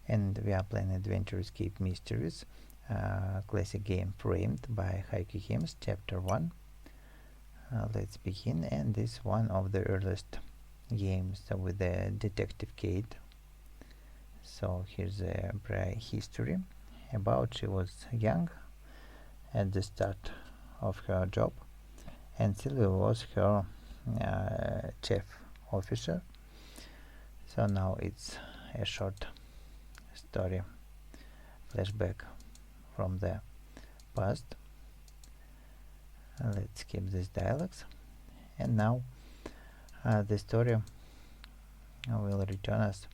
and we are playing Adventure Escape Mysteries, classic game framed by HaikuGames, Chapter 1. Let's begin, and this is one of the earliest games with the detective Kate. So here's a brief history about she was young at the start of her job, and Sylvia was her chief officer. So now it's a short story flashback from the past. Let's skip these dialogues, and now the story will return us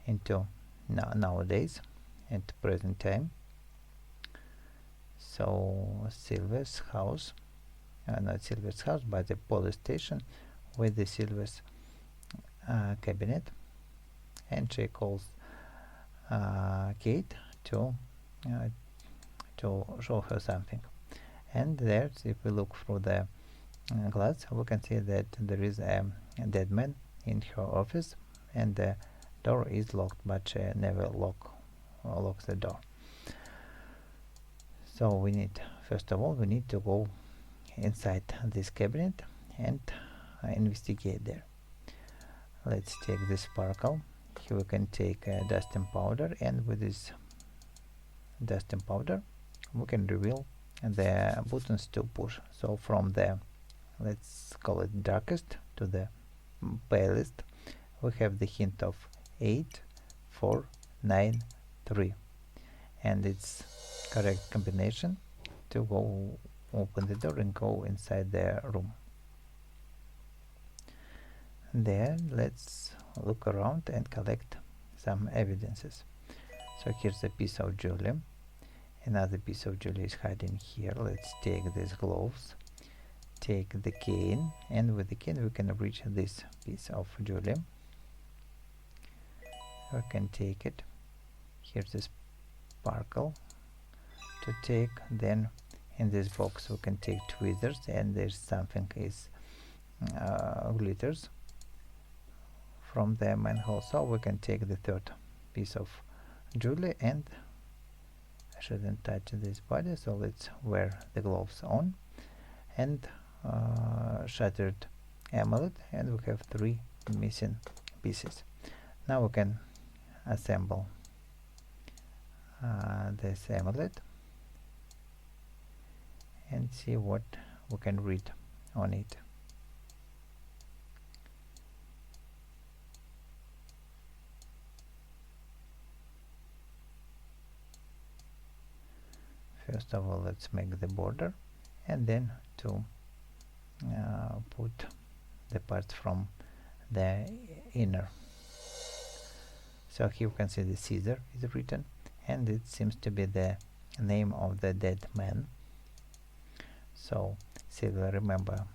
into nowadays, at present time. So Sylvia's house, not Sylvia's house, but the police station with the Sylvia's cabinet, and she calls Kate to show her something. And there, if we look through the glass, we can see that there is a dead man in her office, and the door is locked, but she never locks the door. So we need, first of all, we need to go inside this cabinet and investigate there. Let's take this sparkle. Here we can take dusting powder, and with this dusting powder we can reveal the buttons to push. So from the, let's call it darkest, to the palest, we have the hint of 8, 4, 9, 3, and it's correct combination to go open the door and go inside the room. Then let's look around and collect some evidences. So here's a piece of jewelry. Another piece of jewelry is hiding here. Let's take these gloves, take the cane, and with the cane we can reach this piece of jewelry. We can take it. Here's the sparkle to take. Then in this box we can take tweezers, and there's something is glitters from the manhole. So we can take the third piece of jewelry, and I shouldn't touch this body, so let's wear the gloves on, and shattered amulet, and we have 3 missing pieces. Now we can assemble this amulet and see what we can read on it. First of all, let's make the border, and then to put the parts from the inner. So here you can see the Caesar is written, and it seems to be the name of the dead man. So Sylvia remember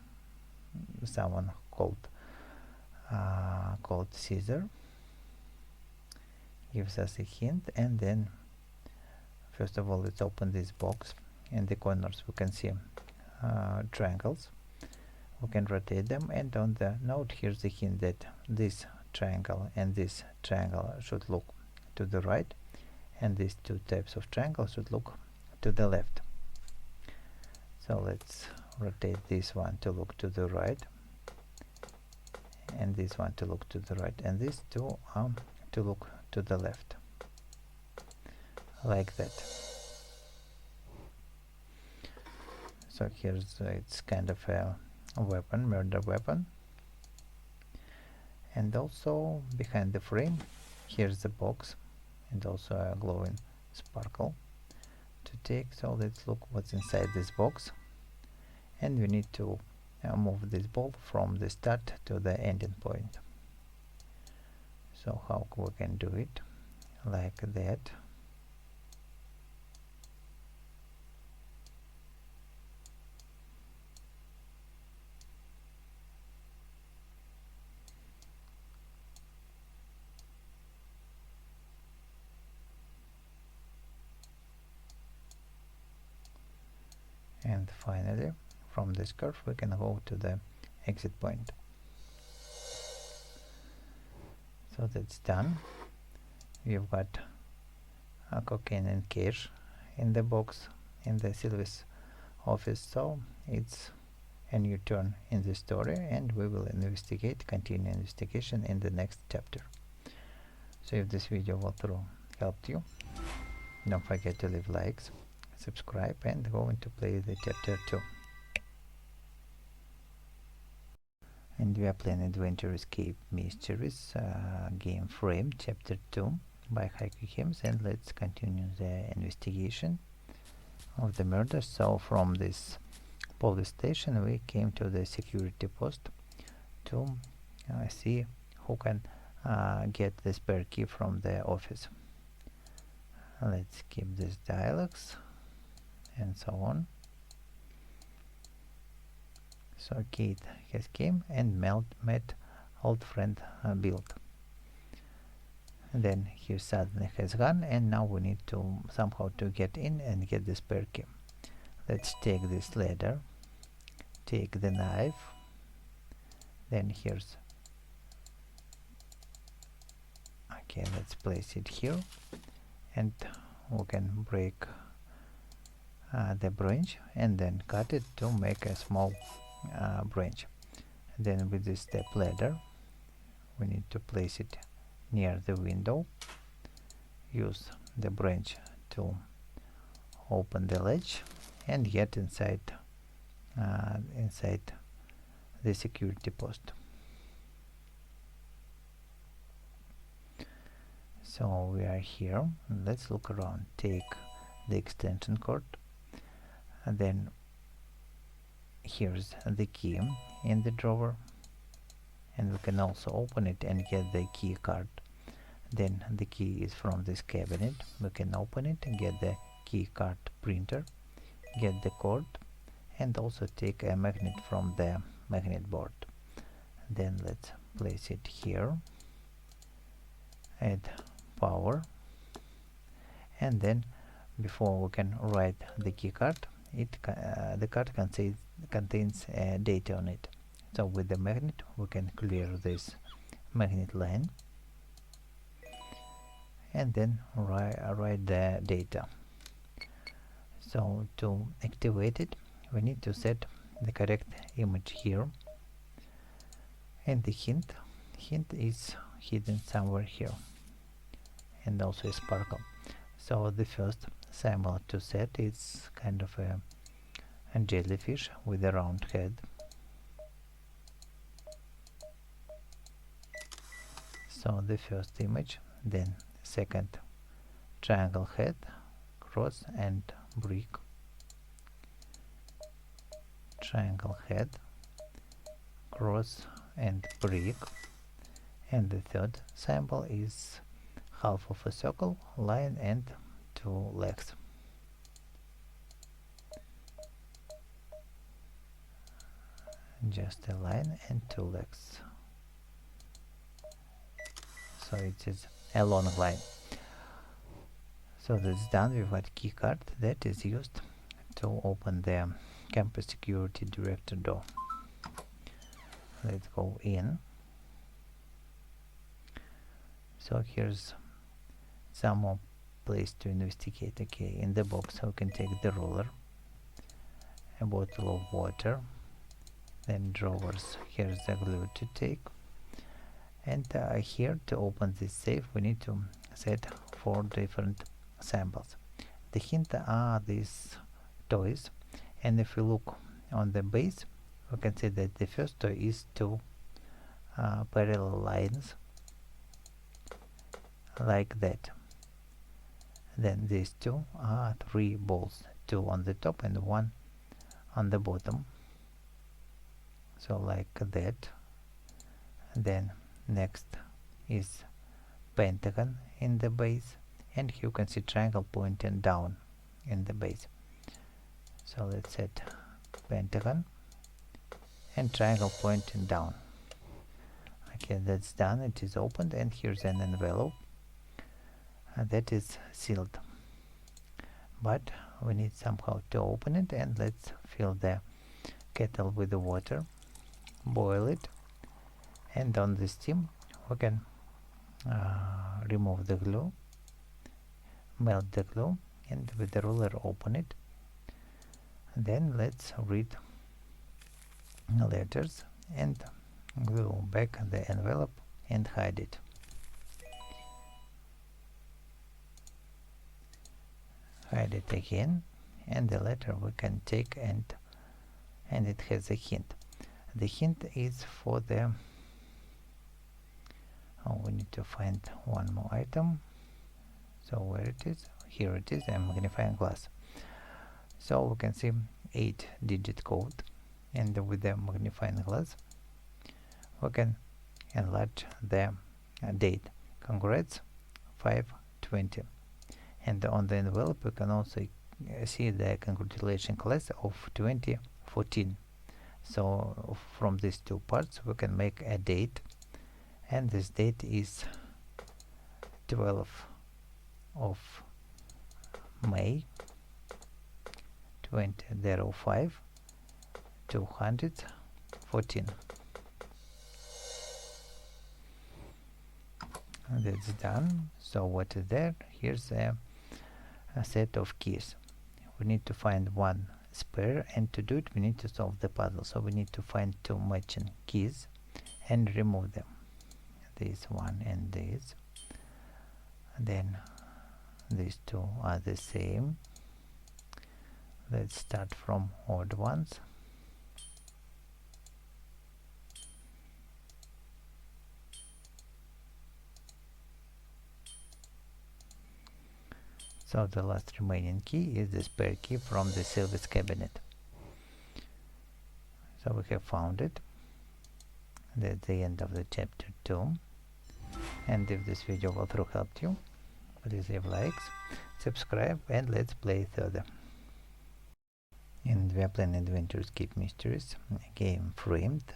someone called Caesar, gives us a hint, and then first of all let's open this box. In the corners we can see triangles. We can rotate them, and on the note here's the hint that this triangle and this triangle should look to the right, and these 2 types of triangles should look to the left. So let's rotate this one to look to the right, and this one to look to the right, and these 2 to look to the left, like that. So here's it's kind of a weapon, murder weapon. And also behind the frame here's the box, and also a glowing sparkle to take. So let's look what's inside this box, and we need to move this ball from the start to the ending point. So how we can do it? Like that. And finally, from this curve we can go to the exit point. So that's done. We've got cocaine and cash in the box in the Sylvie's office. So it's a new turn in the story, and we will continue investigation in the next chapter. So if this video walkthrough helped you, don't forget to leave likes, subscribe, and go into play the chapter 2. And we are playing Adventure Escape Mysteries game frame chapter 2 by HaikuGames, and let's continue the investigation of the murder. So from this police station we came to the security post to see who can get the spare key from the office. Let's keep these dialogues and so on. So Kate has came and met old friend Bill. Then he suddenly has gone, and now we need to somehow to get in and get the spare key. Let's take this ladder, take the knife, then here's okay, let's place it here, and we can break the branch and then cut it to make a small branch. Then with this step ladder we need to place it near the window, use the branch to open the latch and get inside the security post. So we are here. Let's look around, take the extension cord, and then here's the key in the drawer, and we can also open it and get the key card. Then the key is from this cabinet. We can open it and get the key card printer, get the cord, and also take a magnet from the magnet board. Then let's place it here, add power, and then before we can write the key card, the card contains data on it. So with the magnet we can clear this magnet line and then write the data. So to activate it we need to set the correct image here, and the hint is hidden somewhere here, and also a sparkle. So the first symbol to set is kind of a jellyfish with a round head. So the first image, then second triangle head, cross and brick, triangle head, cross and brick, and the third symbol is half of a circle, line and two legs. Just a line and two legs. So it is a long line. So that's done with what key card that is used to open the campus security director door. Let's go in. So here's some more place to investigate. Okay, in the box we can take the roller, a bottle of water, then drawers. Here's the glue to take, and here to open this safe we need to set 4 different symbols. The hint are these toys, and if we look on the base we can see that the first toy is 2 parallel lines like that. Then these 2 are 3 balls, 2 on the top and 1 on the bottom, so like that. Then next is pentagon in the base, and you can see triangle pointing down in the base. So let's set pentagon and triangle pointing down. Okay, that's done. It is opened, and here's an envelope that is sealed, but we need somehow to open it, and let's fill the kettle with the water, boil it, and on the steam we can remove the glue, melt the glue and with the ruler open it. Then let's read letters and glue back the envelope and hide it. Hide it again, and the letter we can take and it has a hint. The hint is for the we need to find one more item. So where it is? Here it is, a magnifying glass. So we can see 8-digit code, and with the magnifying glass we can enlarge the date. Congrats 520. And on the envelope we can also see the congratulation class of 2014. So from these two parts we can make a date, and this date is 12th of May 2005 214. That's done. So what is there? Here's a set of keys. We need to find one spare, and to do it we need to solve the puzzle. So we need to find two matching keys and remove them, this one and this. Then these two are the same. Let's start from odd ones. So the last remaining key is the spare key from the service cabinet. So we have found it. That's the end of the chapter 2. And if this video walkthrough helped you, please leave likes, subscribe, and let's play further. And we are playing Adventure Escape Mysteries, game framed,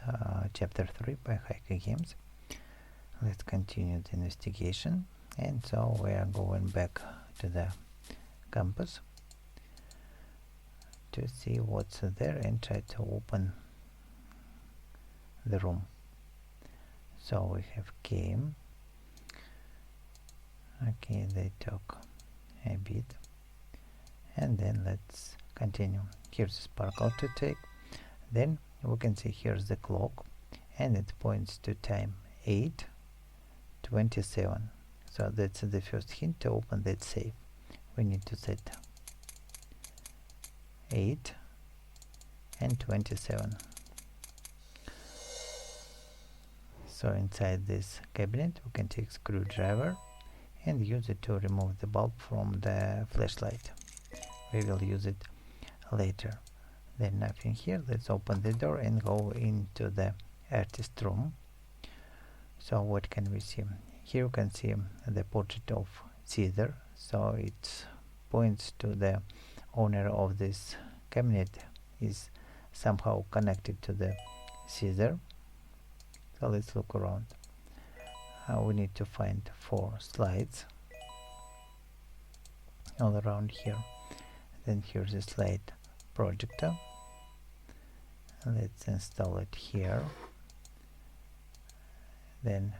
chapter 3 by HaikuGames. Let's continue the investigation. And so we are going back to the campus to see what's there and try to open the room. So we have game. Okay, they talk a bit, and then let's continue. Here's a sparkle to take. Then we can see here's the clock, and it points to time 8:27. So that's the first hint to open that safe. We need to set 8 and 27. So inside this cabinet we can take screwdriver and use it to remove the bulb from the flashlight. We will use it later. Then nothing here. Let's open the door and go into the artist room. So what can we see? Here you can see the portrait of Caesar. So it points to the owner of this cabinet is somehow connected to the Caesar. So let's look around. We need to find 4 slides all around here. Then here's a slide projector. Let's install it here. Then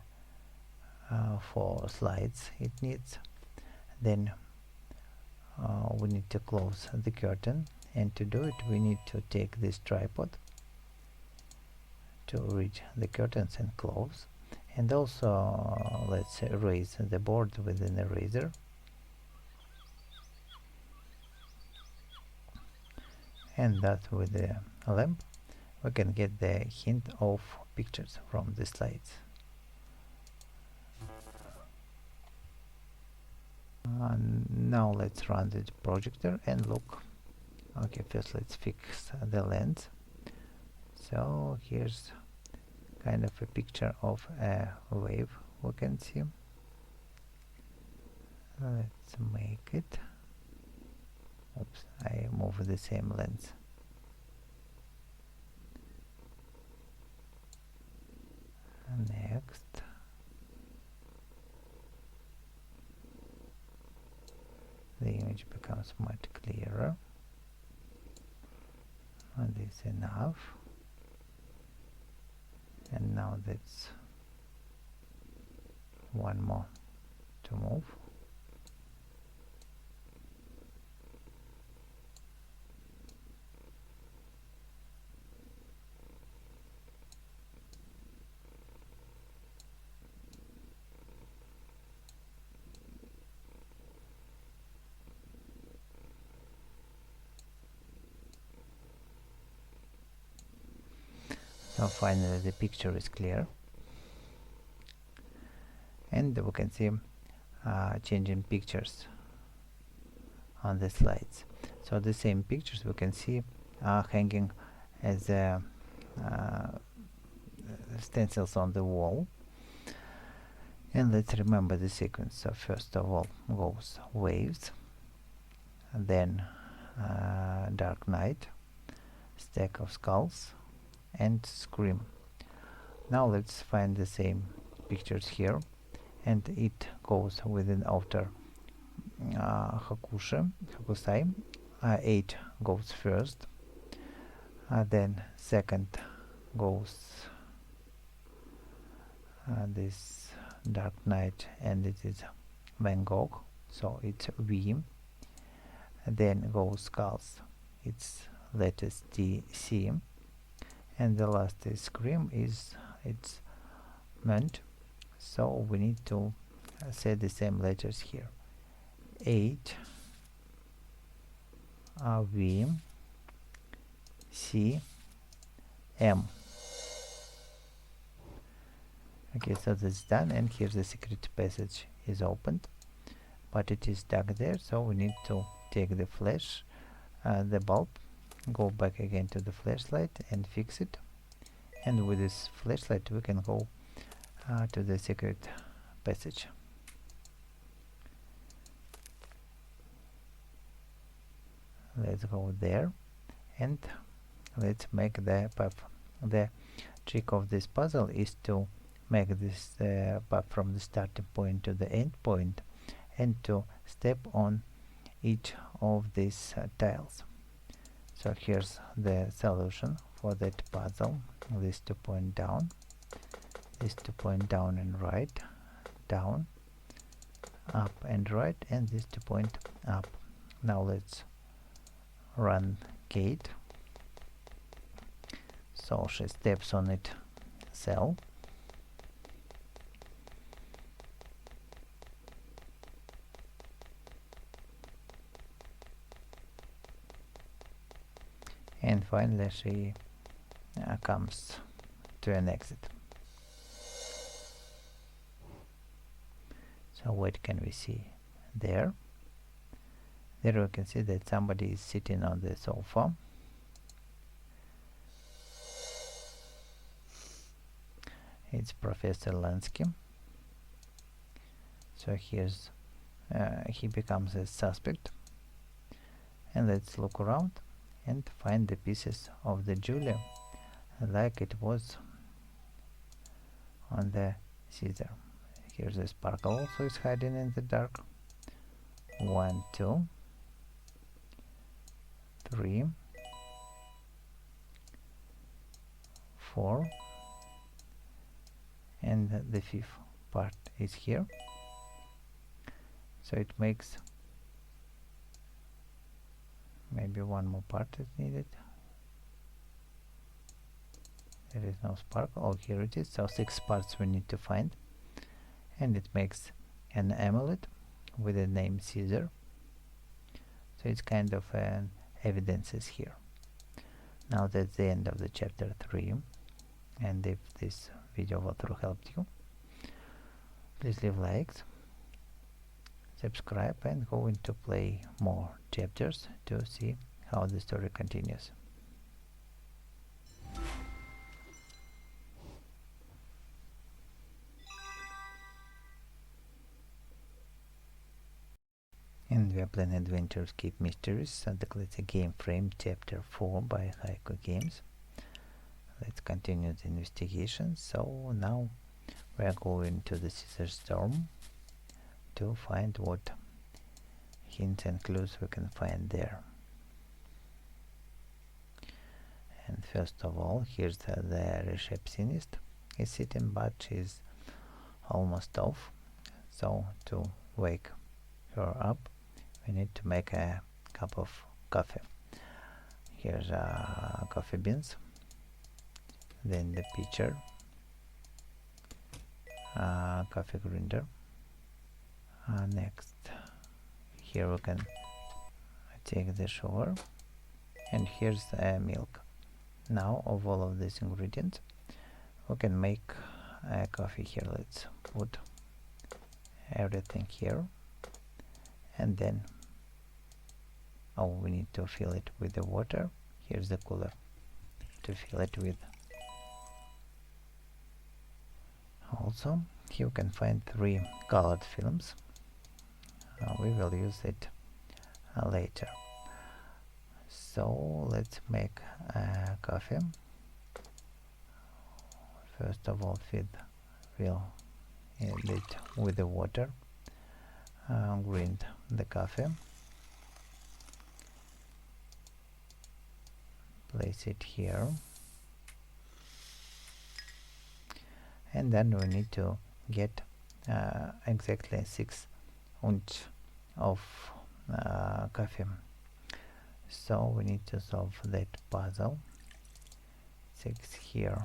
4 slides it needs. Then we need to close the curtain, and to do it we need to take this tripod to reach the curtains and close. And also let's erase the board with an eraser. And that with the lamp we can get the hint of pictures from the slides. Now let's run the projector and look. Okay, first let's fix the lens. So here's kind of a picture of a wave we can see. Let's make it. Oops, I moved the same lens. Next. The image becomes much clearer. And this is enough. And now that's one more to move. So finally the picture is clear, and we can see changing pictures on the slides. So the same pictures we can see hanging as stencils on the wall. And let's remember the sequence. So first of all goes waves, then dark night, stack of skulls, and scream. Now let's find the same pictures here, and it goes with an outer Hakusai. 8 goes first, then second goes this dark night, and it is Van Gogh, so it's V. Then goes skulls, it's letters T, C, and the last is scream, it's meant, so we need to say the same letters here. 8 V, C, M. Okay, so that's done, and here the secret passage is opened, but it is stuck there, so we need to take the flash, the bulb, go back again to the flashlight and fix it, and with this flashlight we can go to the secret passage. Let's go there, and let's make the path. The trick of this puzzle is to make this path from the starting point to the end point, and to step on each of these tiles. So here's the solution for that puzzle. This to point down, this to point down and right, down, up and right, and this to point up. Now let's run Kate. So she steps on it cell, and finally she comes to an exit. So what can we see there? There we can see that somebody is sitting on the sofa. It's Professor Lansky. So here's he becomes a suspect, and let's look around and find the pieces of the Julia like it was on the scissor. Here's the sparkle also is hiding in the dark. 1, 2, 3, 4, and the fifth part is here. So it makes maybe one more part is needed. There is no sparkle. Oh, here it is. So 6 parts we need to find, and it makes an amulet with the name Caesar. So it's kind of an evidences here. Now that's the end of the chapter 3, and if this video walkthrough helped you, please leave likes, subscribe, and go into play more chapters to see how the story continues. And we are playing Adventure Escape Mysteries at the classic game frame chapter 4 by HaikuGames. Let's continue the investigation. So now we are going to the Caesar Storm to find what hints and clues we can find there. And first of all, here's the receptionist is sitting, but she's almost off. So to wake her up, we need to make a cup of coffee. Here's coffee beans, then the pitcher, coffee grinder. Next, here we can take the shower, and here's milk. Now of all of these ingredients We can make a coffee here. Let's put everything here, and then we need to fill it with the water. Here's the cooler to fill it with. Also, you can find 3 colored films. We will use it later. So let's make coffee. First of all, we'll add it with the water. Grind the coffee. Place it here. And then we need to get exactly 6 ounces of coffee. So we need to solve that puzzle. 6 here,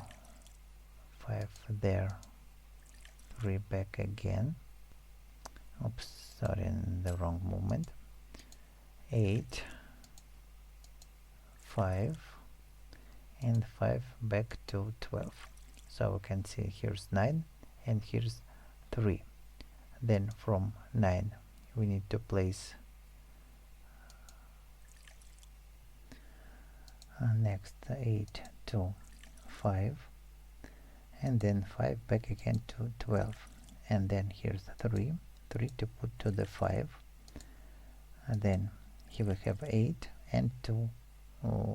5 there, 3 back again. Oops, sorry, in the wrong moment. 8, 5, and 5 back to 12. So we can see here's 9 and here's 3. Then from 9 we need to place next 8 to 5, and then 5 back again to 12, and then here's 3 to put to the 5, and then here we have 8 and 2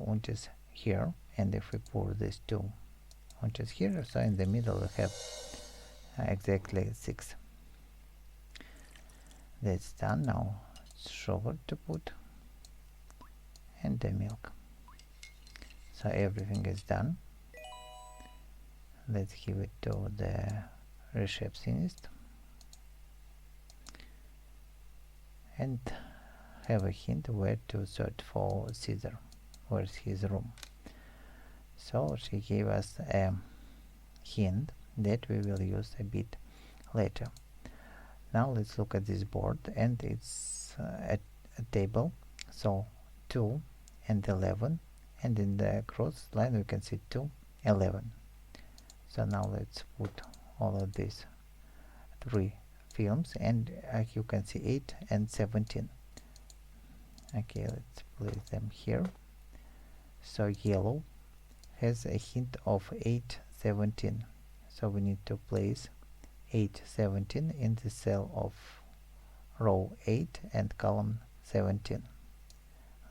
ounces here, and if we pour this 2 ounces here, so in the middle we have exactly 6. That's done. Now sugar to put and the milk. So everything is done. Let's give it to the receptionist and have a hint where to search for Caesar. Where's his room? So she gave us a hint that we will use a bit later. Now let's look at this board, and it's a table. So 2 and 11, and in the cross line we can see 2, 11. So now let's put all of these 3 films, and you can see 8 and 17. Okay, let's place them here. So yellow has a hint of 8, 17. So we need to place 8, 17 in the cell of row 8 and column 17,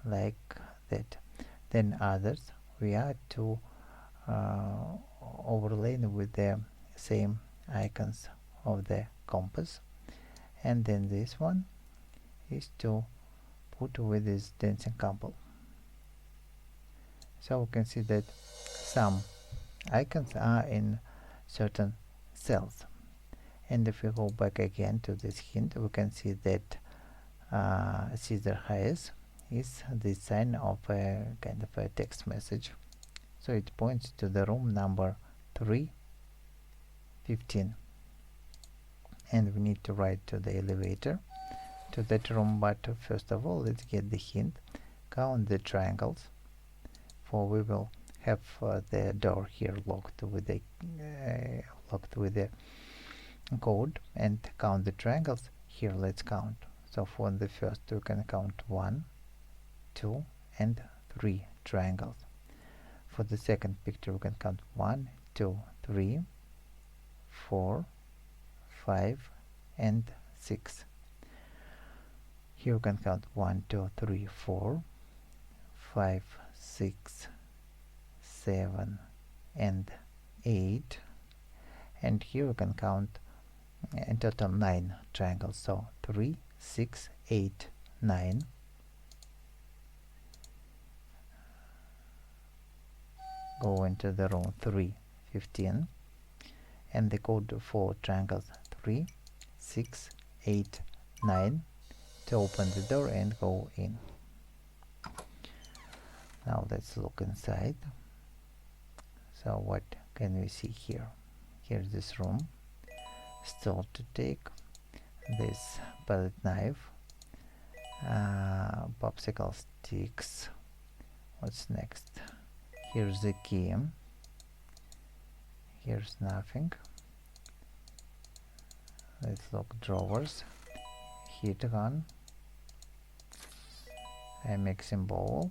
like that. Then others we are to overlay with the same icons of the compass, and then this one is to put with this dancing couple. So we can see that some icons are in certain cells, and if we go back again to this hint, we can see that Caesar has is the sign of a kind of a text message. So it points to the room number 315, and we need to write to the elevator to that room. But first of all, let's get the hint. Count the triangles, for we will have the door here locked with the code, and count the triangles. Here let's count. So for the first we can count 1, 2 and 3 triangles. For the second picture we can count 1, 2, 3, 4, 5 and 6. Here we can count 1, 2, 3, 4, 5, 6, 7 and 8, and here we can count in total 9 triangles. So 3, 6, 8, 9. Go into the room 315, and the code for triangles 3, 6, 8, 9 to open the door and go in. Now let's look inside. So what can we see here? Here's this room. Still to take this palette knife, popsicle sticks. What's next? Here's the key. Here's nothing. Let's look drawers, heat gun, a mixing bowl,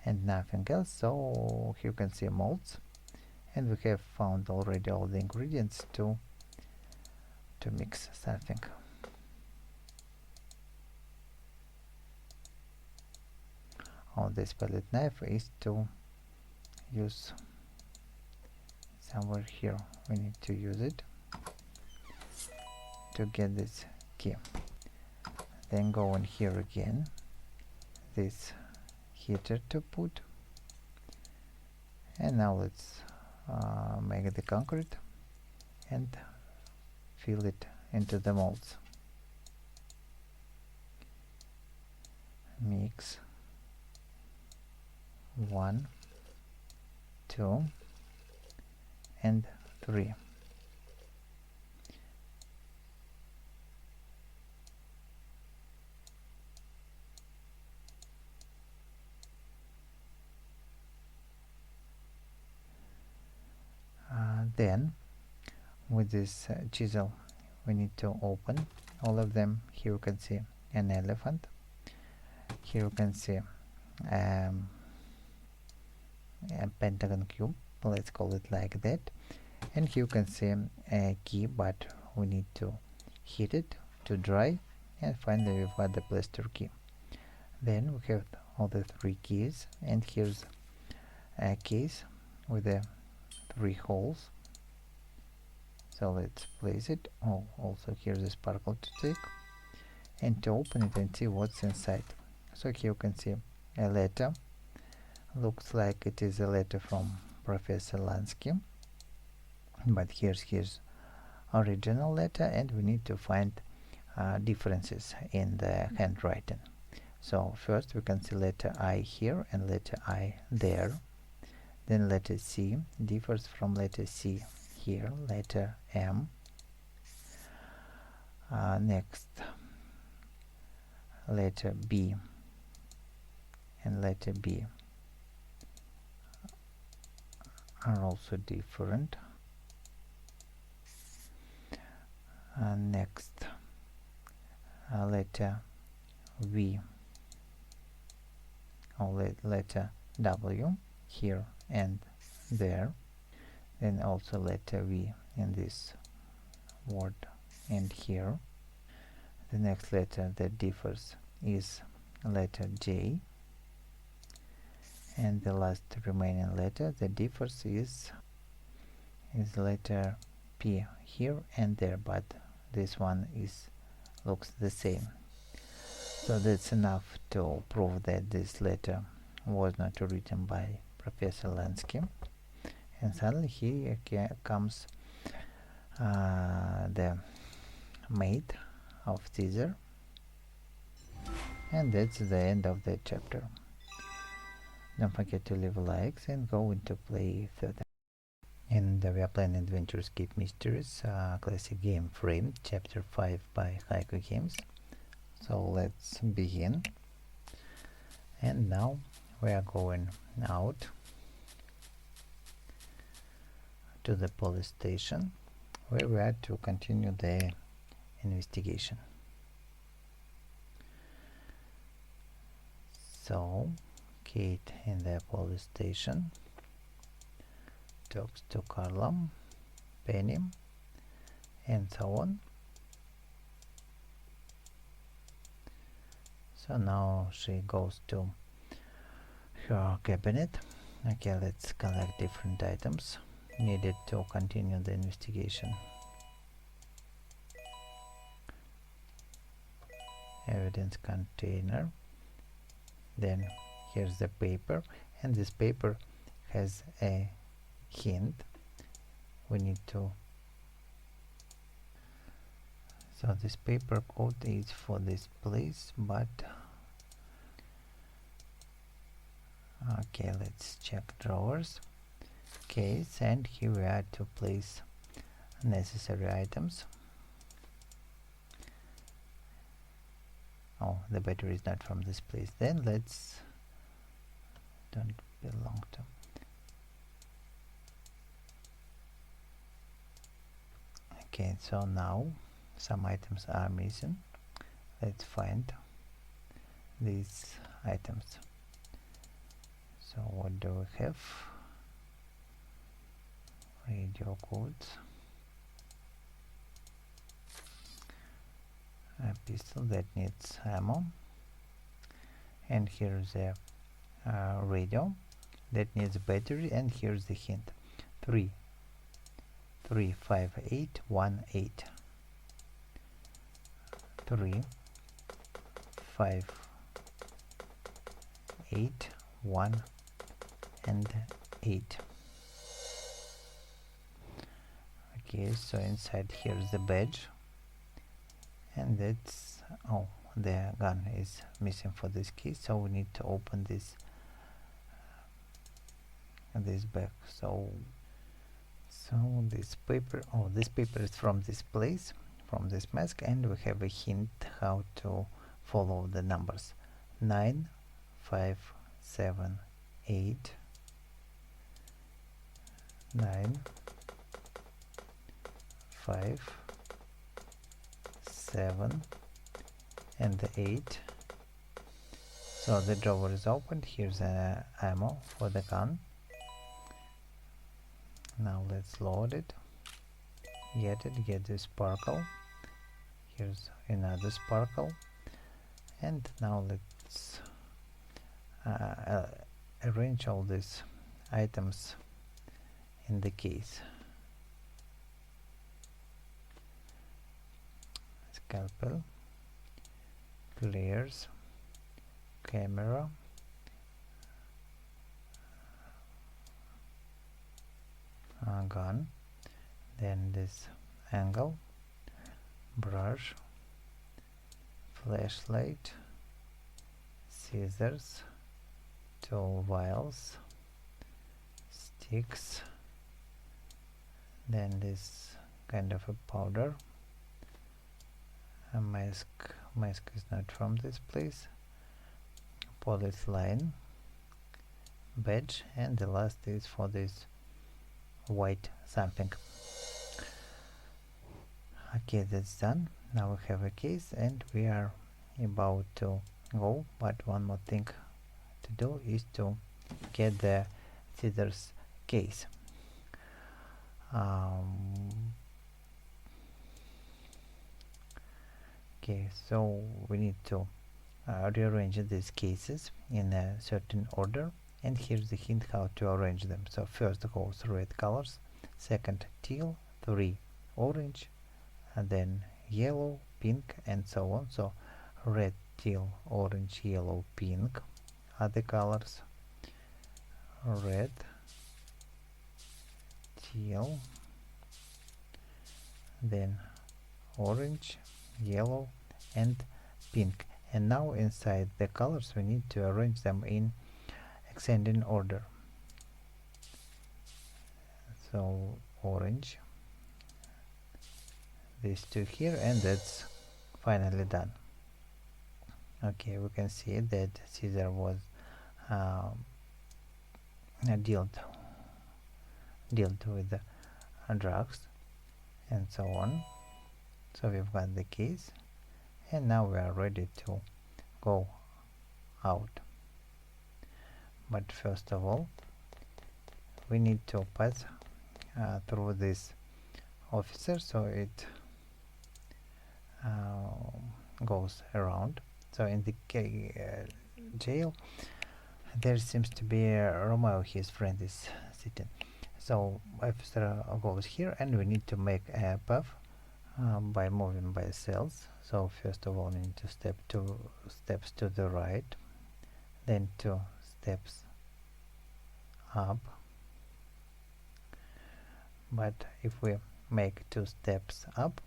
and nothing else. So you can see molds, and we have found already all the ingredients to mix something. On this palette knife is to use somewhere here. We need to use it to get this key. Then go in here again, this heater to put, and now let's make the concrete and fill it into the molds. Mix 1, 2, and 3. Then with this chisel we need to open all of them. Here you can see an elephant, here you can see a pentagon cube, let's call it like that, and here you can see a key, but we need to heat it to dry, and finally we've got the plaster key. Then we have all the 3 keys, and here's a case with the 3 holes. So let's place it. Oh, also here's a sparkle to take, and to open it and see what's inside. So here you can see a letter. Looks like it is a letter from Professor Lansky, but here's his original letter, and we need to find differences in the handwriting. So first we can see letter I here and letter I there. Then letter C differs from letter C here, letter M. Next, letter B and letter B are also different. Next, letter V or letter W here and there. Then also letter V in this word and here. The next letter that differs is letter J, and the last remaining letter that differs is letter P here and there, but this one looks the same. So that's enough to prove that this letter was not written by Professor Lansky. And suddenly here comes the maid of Caesar, and that's the end of the chapter. Don't forget to leave likes and go into play further. And we are playing Adventure Escape Mysteries, classic game Framed, chapter 5 by HaikuGames. So let's begin. And now we are going out to the police station, where we are to continue the investigation. So Kate in the police station talks to Carla, Penny, and so on. So now she goes to her cabinet. Okay, let's collect different items needed to continue the investigation. Evidence container. Then here's the paper, and this paper has a hint. We need to, so this paper code is for this place, but okay, let's check drawers, case, and here we are to place necessary items. Oh, the battery is not from this place. Then let's don't belong to. Okay, so now some items are missing. Let's find these items. So what do we have? Radio codes, a pistol that needs ammo, and here's a radio that needs a battery, and here's the hint: 35818. 35818 and 8. Okay, so inside here is the badge, and that's the gun is missing for this key, so we need to open this bag. So this paper is from this place, from this mask, and we have a hint how to follow the numbers: 9 5 7 8 9 5 7 and 8. So the drawer is opened. Here's ammo for the gun. Now let's load it. Get the sparkle. Here's another sparkle. And now let's arrange all these items in the case. Scalpel, layers, camera, gun, then this angle, brush, flashlight, scissors, tool vials, sticks, then this kind of a powder, a mask is not from this place, polyethylene, badge, and the last is for this white something. Okay, that's done. Now we have a case and we are about to go, but one more thing to do is to get the scissors case. Okay, so we need to rearrange these cases in a certain order, and here's the hint how to arrange them. So first goes red colors, second teal, 3 orange, and then yellow, pink, and so on. So red, teal, orange, yellow, pink are the colors. Red, teal, then orange, yellow, and pink. And now inside the colors we need to arrange them in ascending order. So orange, these two here, and that's finally done. Okay, we can see that scissor was dealt with the drugs and so on. So we've got the keys, and now we are ready to go out. But first of all, we need to pass through this officer, so it goes around. So in the jail there seems to be a Romeo, his friend is sitting. So officer goes here, and we need to make a path by moving by cells. So first of all we need to step 2 steps to the right, then 2 steps up. But if we make 2 steps up,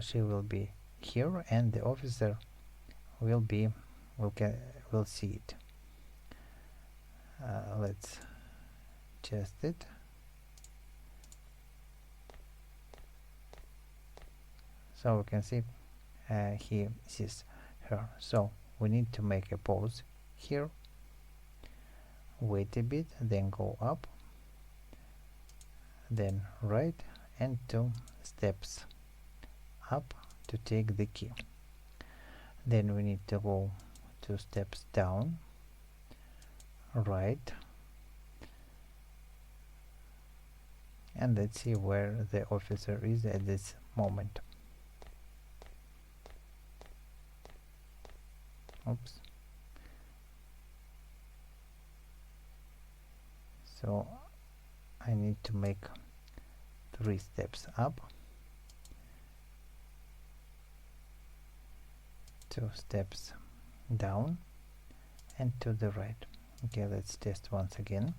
she will be here, and the officer will see it. Let's test it. So we can see he sees her. So we need to make a pause here, wait a bit, then go up, then right, and 2 steps up to take the key. Then we need to go 2 steps down, right, and let's see where the officer is at this moment. Oops. So I need to make 3 steps up, 2 steps down, and to the right. Okay, let's test once again.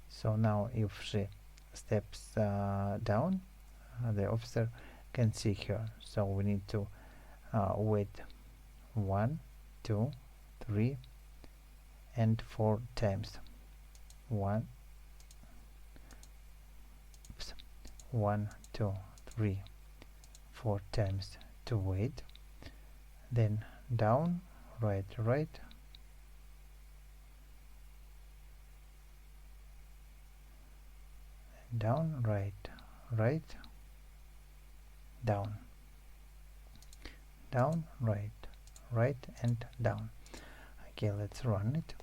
So now if she steps down, the officer can see her. So we need to wait 1, 2, 3, and 4 times. 1, 2, 3, 4 times to wait. Then down, right, right, down, right, right, down, down, right, right, and down. Okay, let's run it.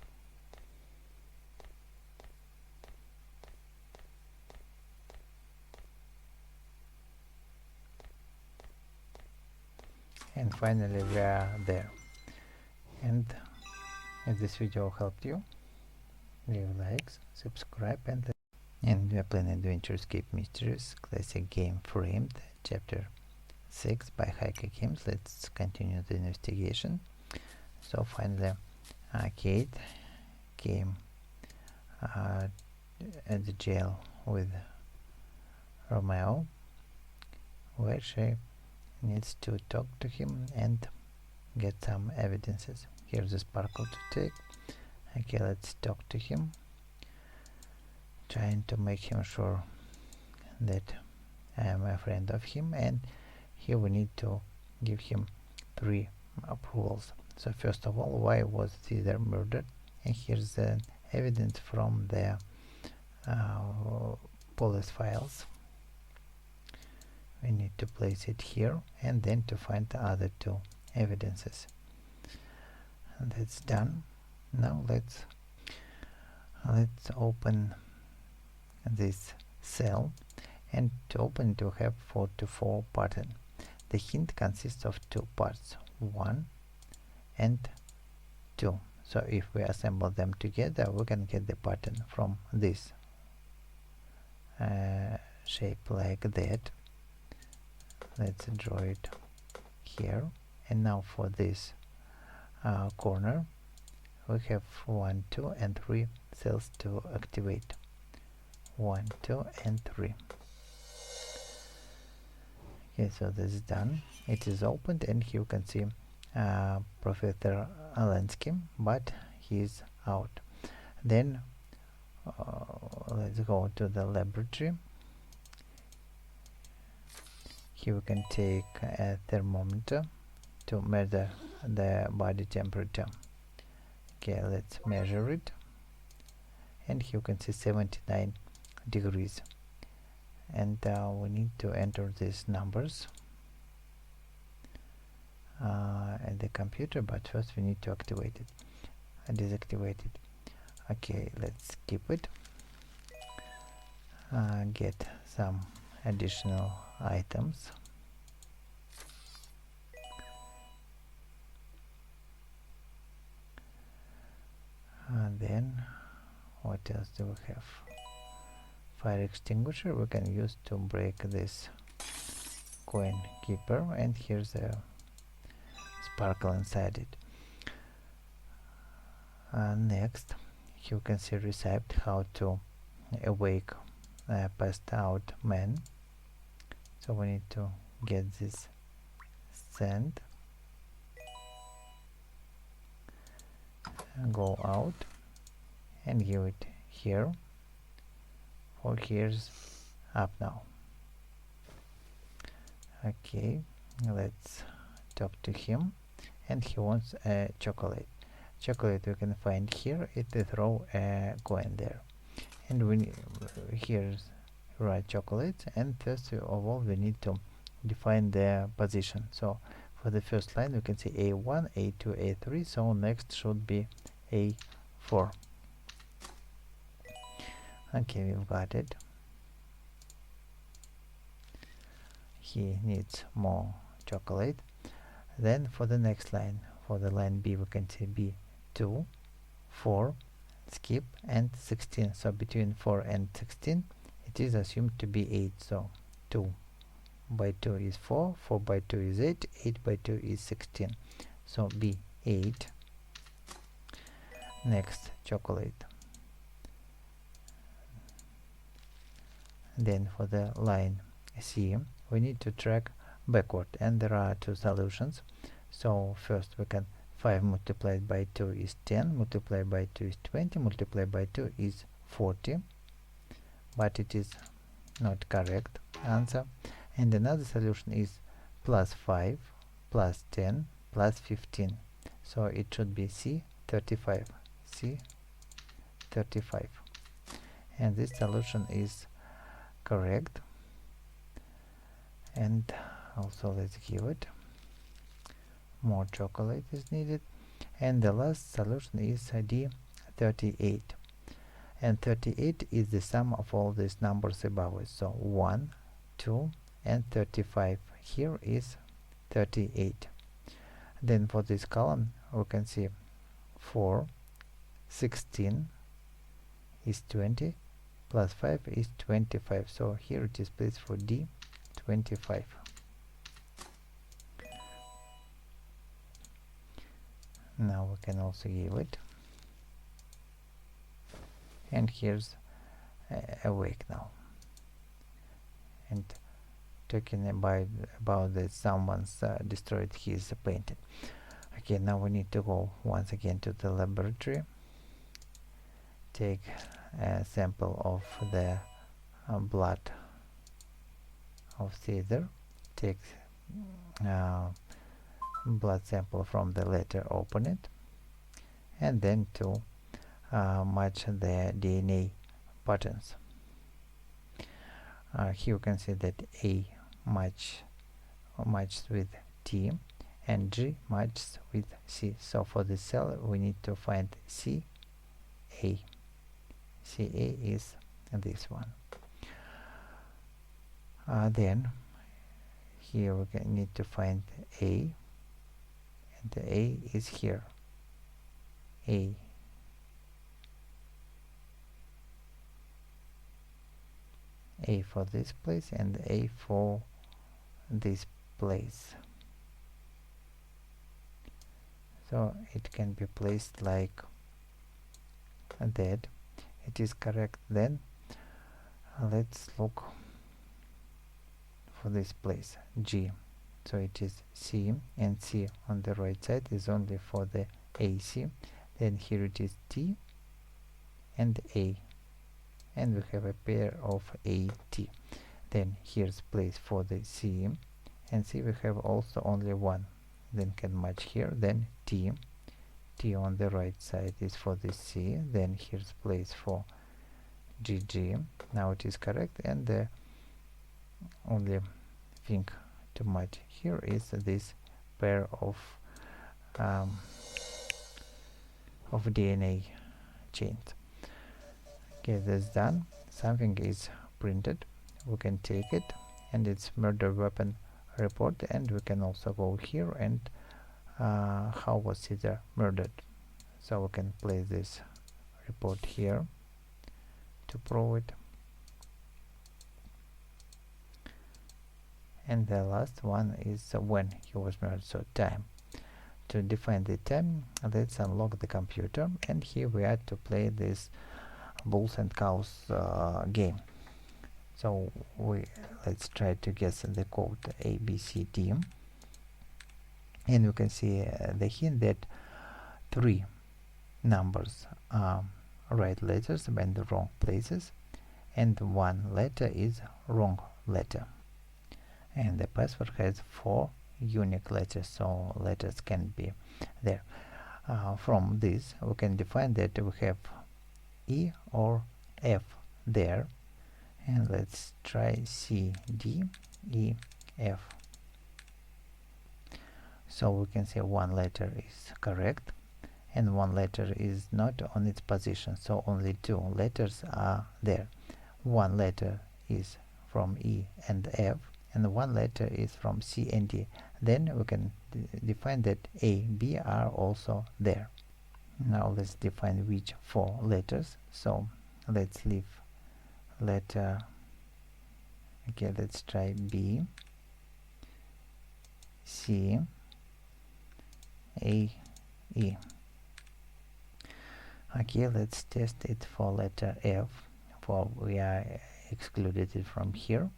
And finally we are there. And if this video helped you, leave likes, subscribe, and we are playing Adventure Escape Mysteries classic game Framed, chapter 6 by HaikuGames. Let's continue the investigation. So finally Kate came at the jail with Romeo, where she needs to talk to him and get some evidences. Here's the sparkle to take. Okay, let's talk to him, trying to make him sure that I am a friend of him, and here we need to give him 3 approvals. So first of all, why was Caesar murdered? And here's the evidence from the police files. We need to place it here, and then to find the other 2 evidences. And that's done. Now let's open this cell, and to open to have 4 to 4 pattern. The hint consists of 2 parts, 1 and 2. So if we assemble them together, we can get the pattern from this shape like that. Let's draw it here. And now for this corner, we have 1, 2, and 3 cells to activate. 1, 2, and 3. Okay, so this is done. It is opened, and here you can see Professor Alensky, but he is out. Then let's go to the laboratory. Here we can take a thermometer to measure the body temperature. Okay, let's measure it, and here you can see 79 degrees, and we need to enter these numbers at the computer, but first we need to activate it and deactivate it. Okay, let's keep it, get some additional items. And then what else do we have? Fire extinguisher we can use to break this coin keeper, and here's a sparkle inside it. Next, you can see recipe how to awake a passed out man. So we need to get this sand, go out, and give it here. For here's up now. Okay, let's talk to him, and he wants a chocolate. chocolate we can find here is to throw a coin there, and we here's write chocolate, and first of all we need to define the position. So for the first line we can say A1, A2, A3, so next should be A4. Okay, we've got it. He needs more chocolate. Then for the next line, for the line B, we can say B2, 4, skip, and 16. So between 4 and 16 it is assumed to be 8. So 2 by 2 is 4, 4 by 2 is 8, 8 by 2 is 16. So B8. Next, chocolate. Then for the line C, we need to track backward, and there are two solutions. So first we can 5 multiplied by 2 is 10, multiplied by 2 is 20, multiplied by 2 is 40, but it is not correct answer. And another solution is plus 5 plus 10 plus 15, so it should be C35, C35, and this solution is correct. And also let's give it more chocolate is needed. And the last solution is D38, and 38 is the sum of all these numbers above it. So 1, 2 and 35. Here is 38. Then for this column we can see 4, 16 is 20, plus 5 is 25. So here it is placed for D25. Now we can also give it, and here's awake now. And talking about that someone's destroyed his painting. Okay, now we need to go once again to the laboratory, take a sample of the blood of Caesar, take blood sample from the letter, open it, and then to match the DNA patterns. Here you can see that A matches with T and G matches with C. So for this cell we need to find CA. CA is this one. Then here we need to find A, and the A is here. A for this place and A for this place. So it can be placed like that. It is correct. Then let's look for this place, G. So it is C, and C on the right side is only for the AC. Then here it is T and A, and we have a pair of AT. Then here's place for the C, and C we have also only one, then can match here. Then T on the right side is for the C. Then here's place for GG. Now it is correct, and the only thing to match here is this pair of DNA chains. Okay, that's done. Something is printed. We can take it, and it's murder weapon report, and we can also go here and how was Caesar murdered. So we can place this report here to prove it. And the last one is when he was murdered, so time. To define the time, let's unlock the computer, and here we are to play this bulls and cows game. So let's try to guess the code ABCD, and you can see the hint that 3 numbers are right letters in the wrong places, and 1 letter is wrong letter, and the password has 4 unique letters, so letters can be there. from this we can define that we have E or F there, and let's try C, D, E, F. So we can say one letter is correct and one letter is not on its position, so only two letters are there. One letter is from E and F and one letter is from C and D. Then we can define that A, B are also there. Now let's define which four letters. So let's leave letter, okay, let's try B, C, A, E. Okay, let's test it for letter F, for we are excluded it from here.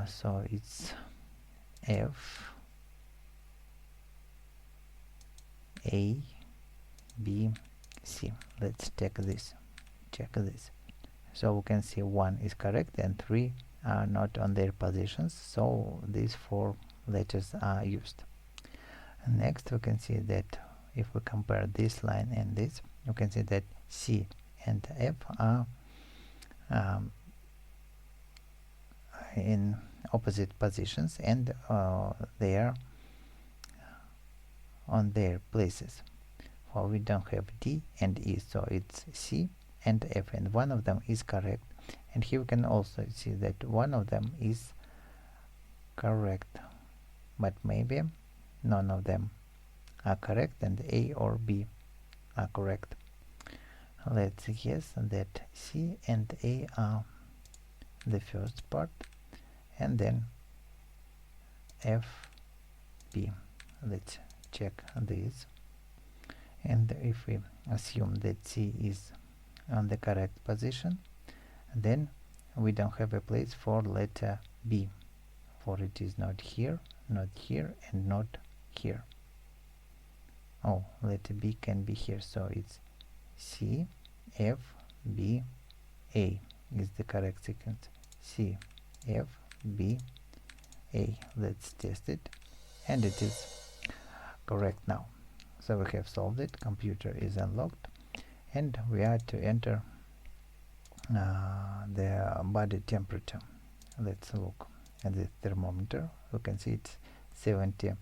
So it's F, A, B, C. Let's check this. So we can see one is correct and three are not on their positions, so these four letters are used. And next we can see that if we compare this line and this, you can see that C and F are in opposite positions and they are on their places. For we don't have D and E, so it's C and F, and one of them is correct. And here we can also see that one of them is correct, but maybe none of them are correct and A or B are correct. Let's guess that C and A are the first part and then F, B. Let's check this, and if we assume that C is on the correct position, then we don't have a place for letter B, for it is not here, and not here. Oh, letter B can be here, so it's C, F, B, A is the correct sequence. C, F, B, A. Let's test it, and it is correct now. So we have solved it, computer is unlocked, and we are to enter the body temperature. Let's look at the thermometer. You can see it's 79,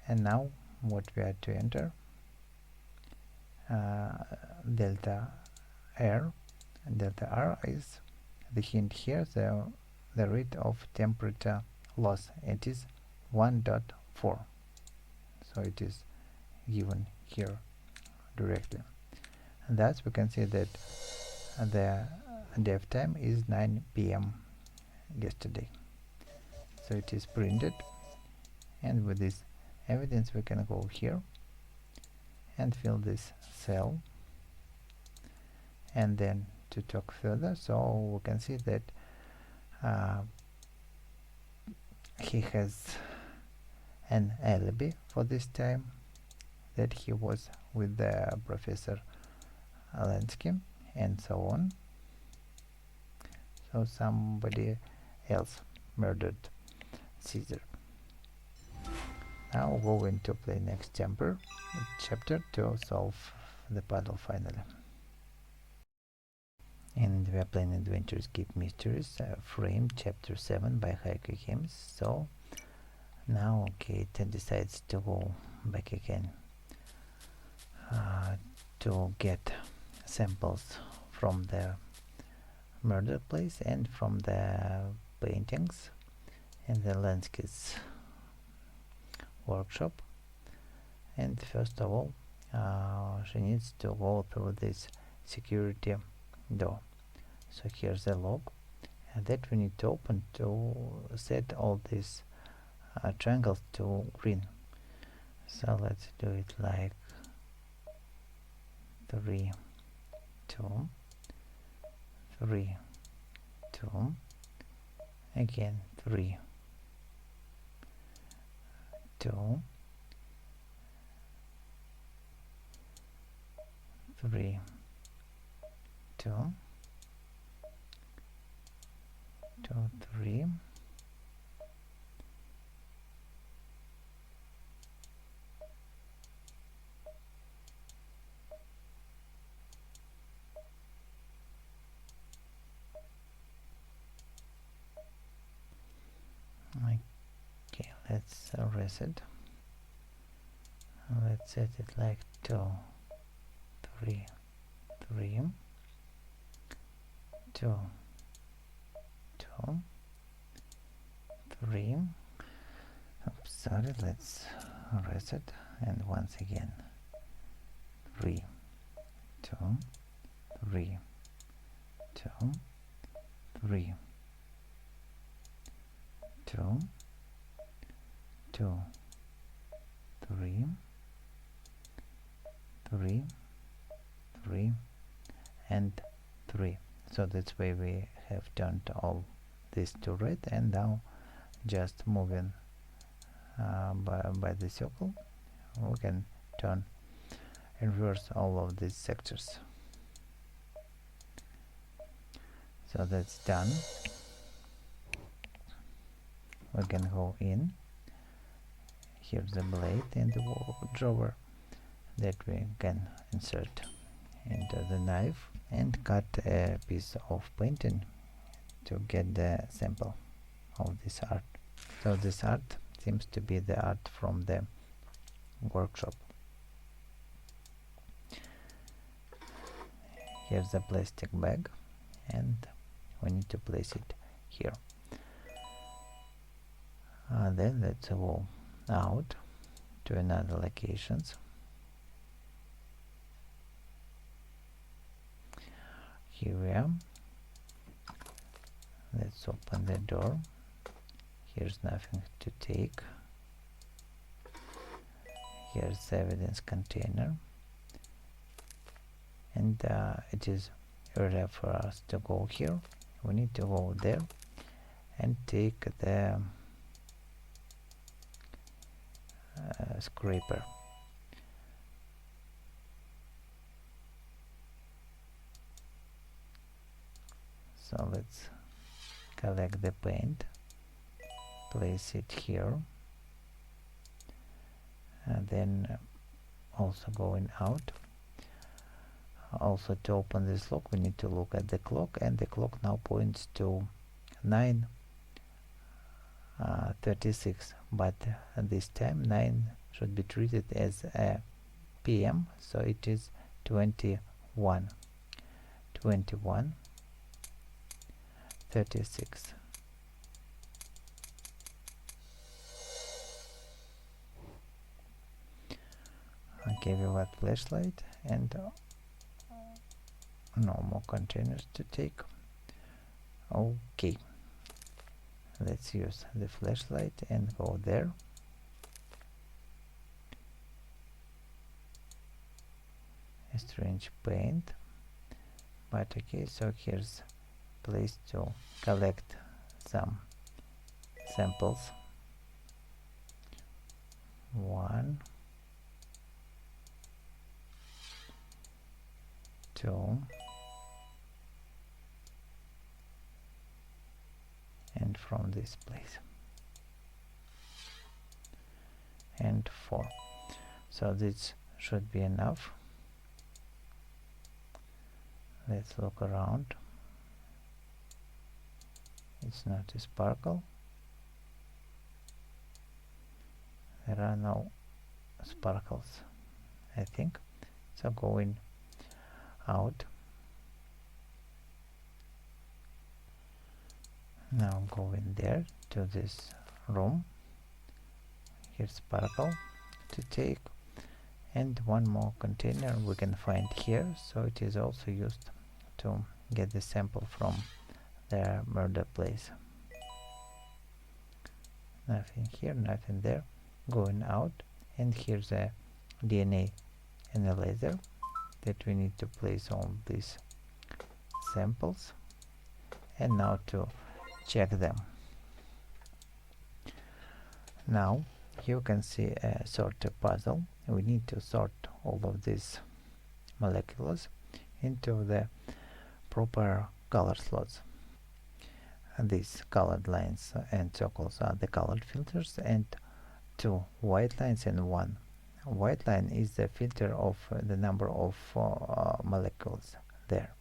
and now what we are to enter, delta R. Delta R is the hint here, the rate of temperature loss. It is 1.4, so it is given here directly, and thus we can see that the dev time is 9 p.m. yesterday. So it is printed, and with this evidence we can go here and fill this cell, and then to talk further, so we can see that he has an alibi for this time, that he was with the Professor Alansky and so on. So somebody else murdered Caesar. Now we're going to play next chapter to solve the puzzle finally. And we are playing Adventure Escape Mysteries, Frame Chapter 7 by HaikuGames. So now Kate decides to go back again to get samples from the murder place and from the paintings in the Lansky's workshop. And first of all, she needs to go through this security door. So here's the lock, and that we need to open to set all these triangles to green. So let's do it like 3, 2, 3, 2, again 3, 2, 3, 2, 2, 3. Okay, let's reset. Let's set it like 2, 3, 3, 2, 2, 3. Oops, sorry, let's reset, and once again 3, 2, 3, 2, 3, 2, 2, 3, 3, 3, and 3. So that's why we have turned all this to red, and now just moving by the circle we can turn reverse all of these sectors. So that's done. We can go in. Here's the blade and the drawer that we can insert into the knife and cut a piece of painting to get the sample of this art. So this art seems to be the art from the workshop. Here's a plastic bag, and we need to place it here. Then let's go out to another locations. Here we are. Let's open the door. Here's nothing to take. Here's the evidence container, and it is earlier for us to go here. We need to go there and take the scraper. So let's collect the paint, place it here, and then also going out. Also, to open this lock we need to look at the clock, and the clock now points to 9:36, but this time 9 should be treated as a PM, so it is 21 36. Okay, we got flashlight and no more containers to take. Okay, let's use the flashlight and go there. A strange paint, but okay, so here's place to collect some samples. 1, 2, and from this place, and 4. So this should be enough. Let's look around. It's not a sparkle. There are no sparkles, I think. So going out. Now going there to this room. Here's sparkle to take, and one more container we can find here, so it is also used to get the sample from the murder place. Nothing here, nothing there. Going out, and here's a DNA analyzer that we need to place on these samples, and now to check them. Now you can see a sorter puzzle. We need to sort all of these molecules into the proper color slots. these colored lines and circles are the colored filters, and 2 white lines and 1 white line is the filter of the number of molecules there.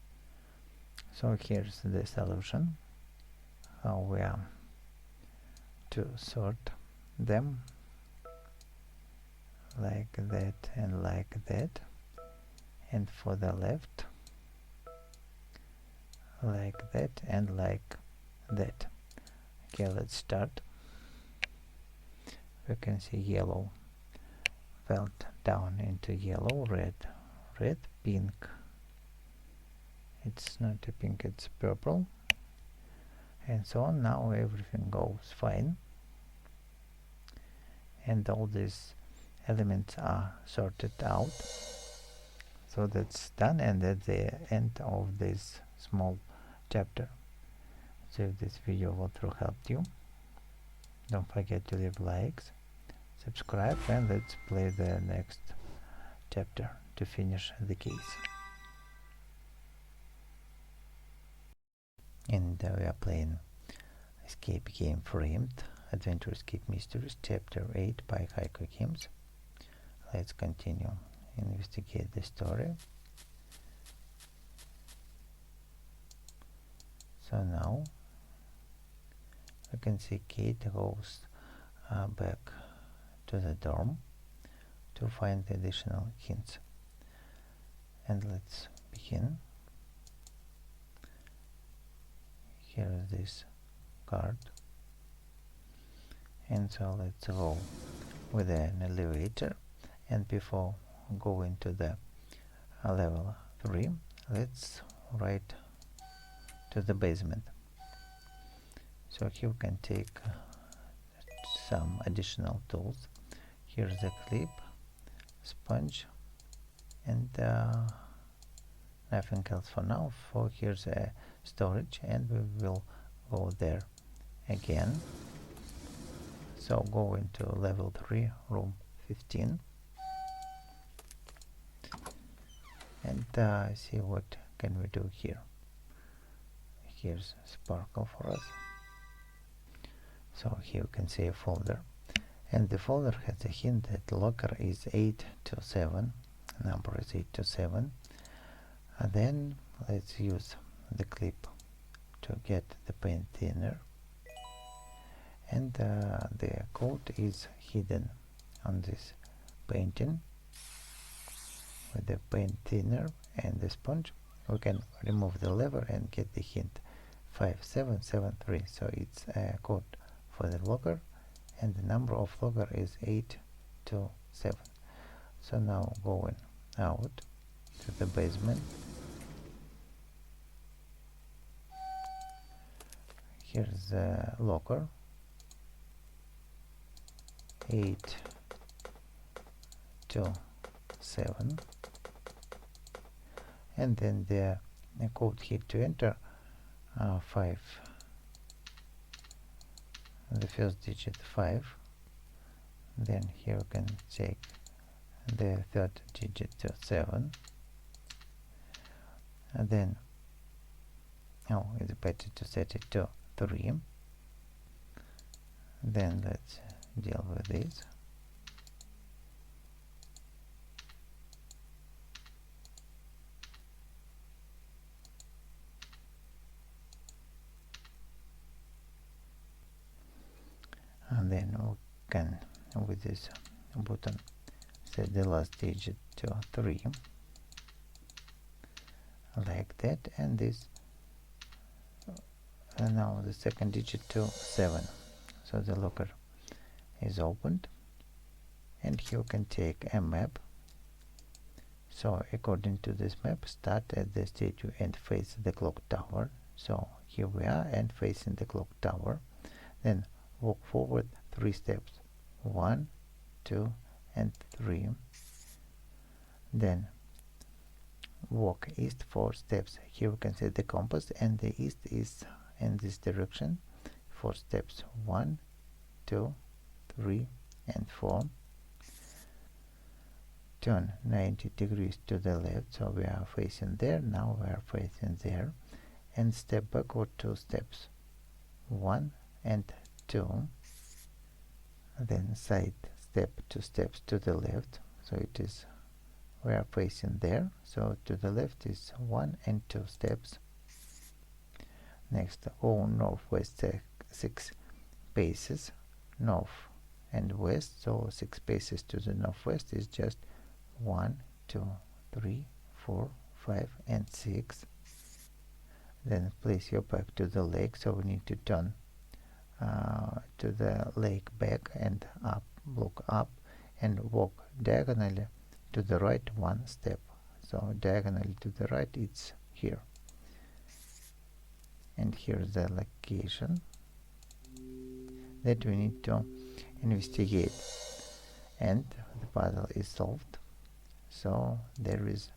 So here's the solution, how we are to sort them like that and like that, and for the left like that and like that. Okay, let's start. We can see yellow felt down into yellow, red, red, pink. It's not a pink, it's purple, and so on. Now everything goes fine, and all these elements are sorted out. So that's done, and that's the end of this small chapter. So if this video walkthrough helped you, don't forget to leave likes, subscribe, and let's play the next chapter to finish the case. And we are playing Escape Game Framed Adventure Escape Mysteries Chapter 8 by HaikuGames. Let's continue investigate the story. So now we can see Kate goes back to the dorm to find additional hints. And let's begin. Here is this card, and so let's go with an elevator, and before going to the level 3, let's write to the basement. So here we can take some additional tools. Here's a clip, sponge, and nothing else for now. For here's a storage, and we will go there again. So go into level 3, room 15, and see what can we do here. Here's sparkle for us. So here you can see a folder, and the folder has a hint that locker is 827, number is 827. And then let's use the clip to get the paint thinner, and the code is hidden on this painting. With the paint thinner and the sponge, we can remove the lever and get the hint 5773. So it's a code for the locker, and the number of locker is 827. So now going out to the basement. Here's the locker 827, and then the code here to enter 5, the first digit 5, then here you can take the third digit to 7, and then it's better to set it to 3. Then let's deal with this. And then we can, with this button, set the last digit to 3, like that, and this and now the second digit to 7. So the locker is opened, and here you can take a map. So according to this map, start at the statue and face the clock tower. So here we are and facing the clock tower. Then walk forward 3 steps, 1, 2, and 3. Then walk east 4 steps. Here we can see the compass, and the east is in this direction. 4 steps, 1, 2, 3, and 4. Turn 90 degrees to the left, so we are facing there. Now we are facing there, and step backward 2 steps. 1 and 2, then side step 2 steps to the left, so it is we are facing there, so to the left is 1 and 2 steps. Next, go northwest 6 paces, north and west, so 6 paces to the northwest is just 1, 2, 3, 4, 5 and 6. Then place your back to the lake, so we need to turn to the lake back and up, look up and walk diagonally to the right 1 step. So diagonally to the right it's here, and here's the location that we need to investigate, and the puzzle is solved. So there is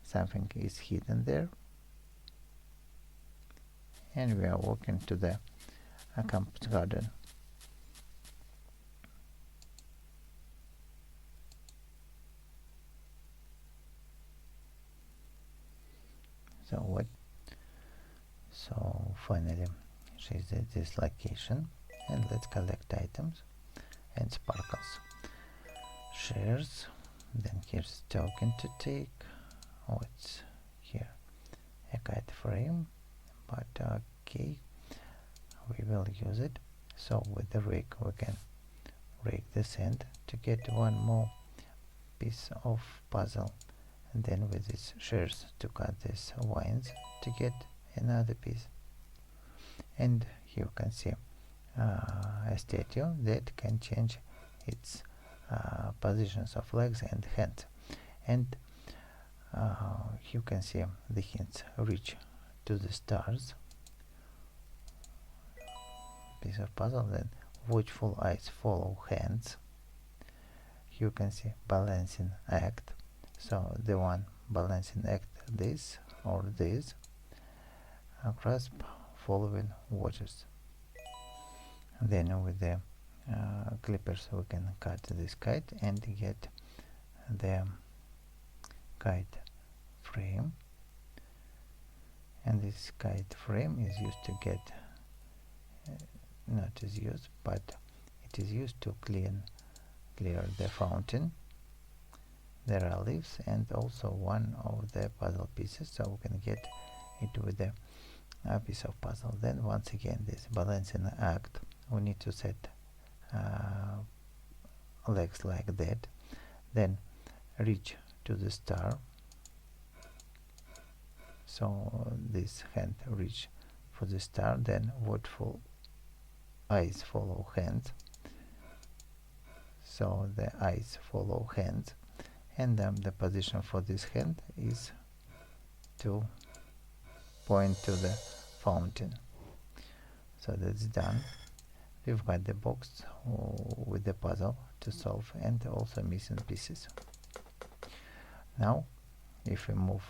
something is hidden there, and we are walking to the campus garden. So finally she's at this location, and let's collect items and sparkles. Shares, then here's token to take. What's here? A kite frame, but okay, we will use it. So with the rake we can rake the sand to get one more piece of puzzle, and then with these shears to cut these vines to get another piece. And here you can see a statue that can change its positions of legs and hands, and you can see the hints: reach to the stars, piece of puzzle, then watchful eyes follow hands. You can see balancing act, so the one balancing act this or this, grasp following watches. Then with the clippers we can cut this kite and get the kite frame, and this kite frame is used to get not is used, but it is used to clear the fountain. There are leaves and also one of the puzzle pieces, so we can get it with the piece of puzzle. Then once again this balancing act, we need to set legs like that, then reach to the star, so this hand reach for the star, then watchful eyes follow hands, so the eyes follow hands, and the position for this hand is to point to the fountain. So that's done. We've got the box with the puzzle to solve and also missing pieces. Now if we move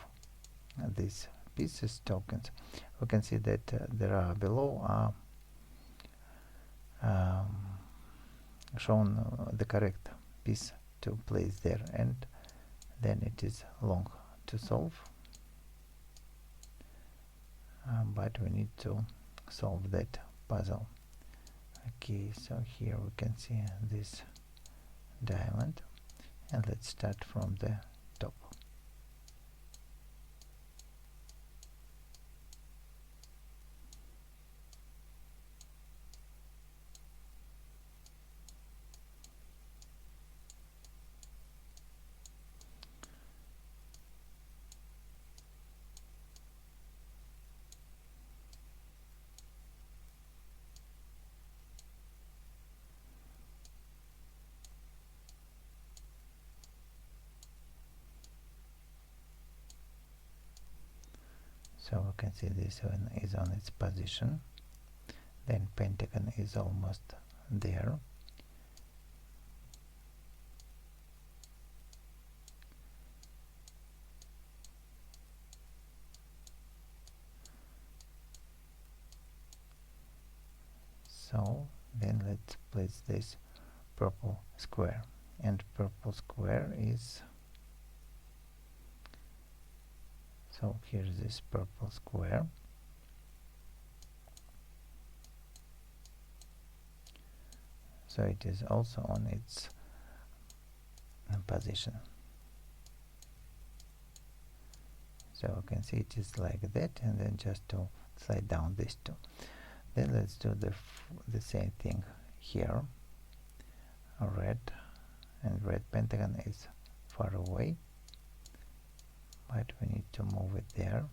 these pieces tokens, we can see that there are below shown the correct piece to place there, and then it is long to solve, but we need to solve that puzzle. Okay, so here we can see this diamond, and let's start from the top. So we can see this one is on its position, then pentagon is almost there. So then let's place this purple square, and purple square is, so here's this purple square, so it is also on its position. So you can see it is like that, and then just to slide down these two. Then let's do the same thing here. Red, and red pentagon is far away, but we need to move it there.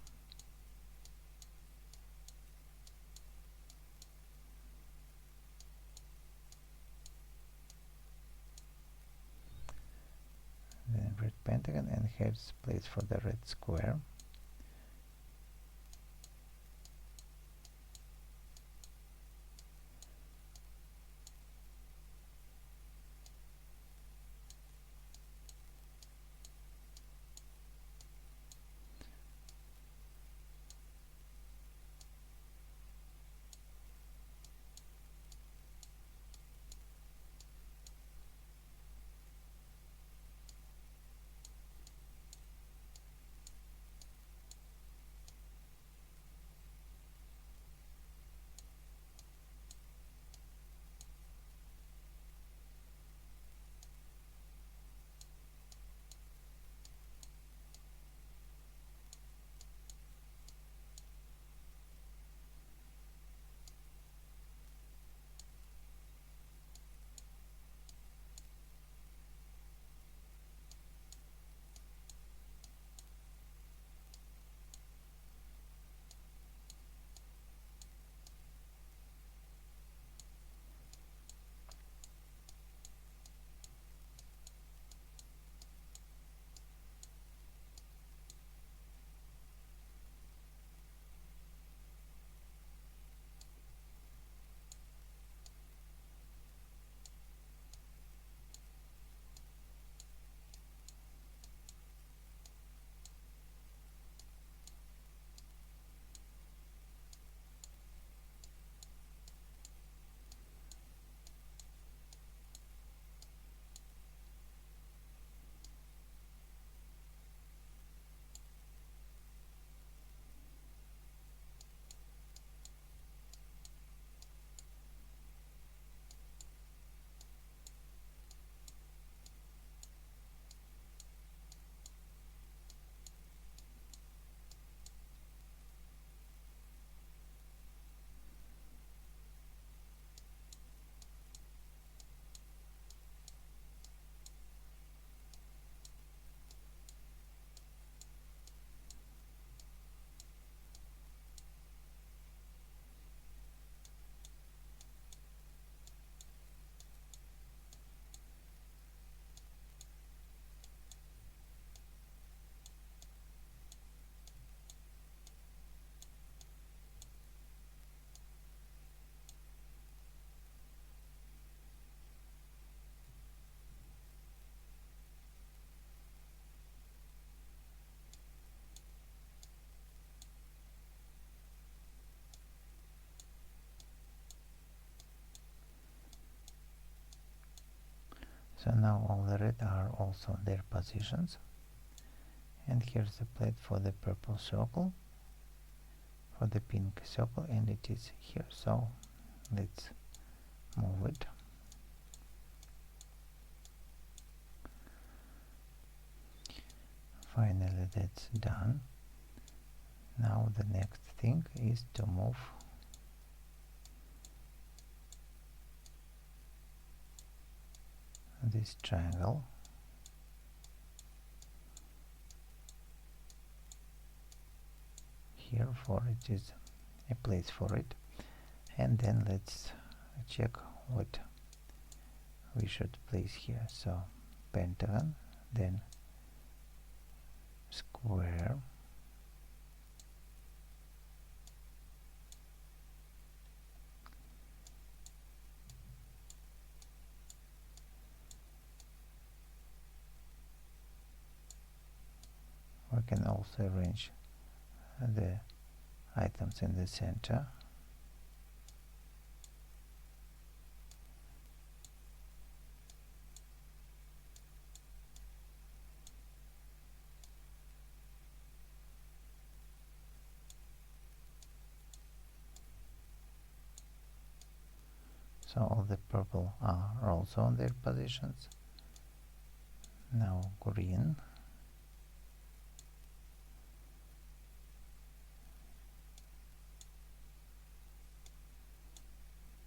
Then red pentagon, and here's place for the red square. So now all the red are also in their positions, and here's the plate for the purple circle, for the pink circle, and it is here. So let's move it. Finally, that's done. Now the next thing is to move this triangle here, for it is a place for it, and then let's check what we should place here. So pentagon, then square, we can also arrange the items in the center. So all the purple are also on their positions. Now green.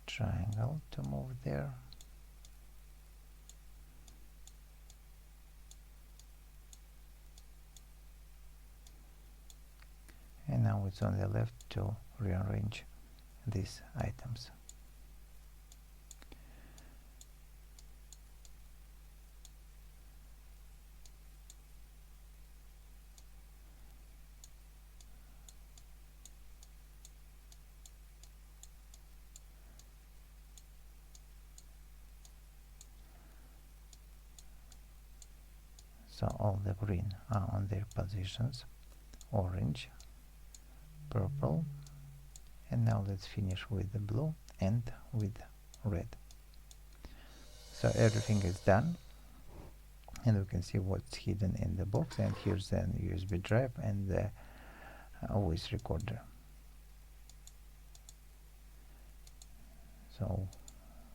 Triangle to move there. And now it's on the left to rearrange these items. So all the green are on their positions. Orange, purple, and now let's finish with the blue and with red. So everything is done, and we can see what's hidden in the box, and here's an USB drive and the voice recorder. So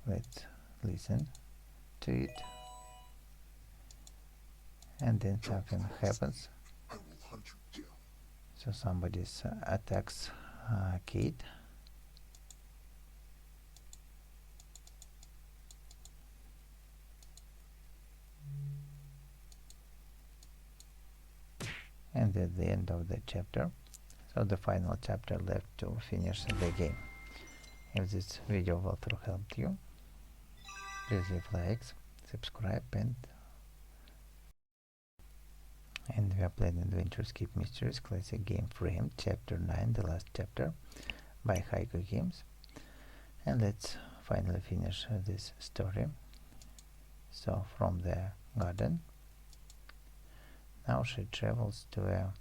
let's listen to it, and then something happens. I will hunt you down. So somebody attacks Kate. And at the end of the chapter, so the final chapter left to finish the game. If this video walkthrough helped you, please leave likes, subscribe, and we are playing Adventure Escape Mysteries Classic Game Framed, Chapter 9, the last chapter, by HaikuGames. And let's finally finish this story. So from the garden, now she travels to a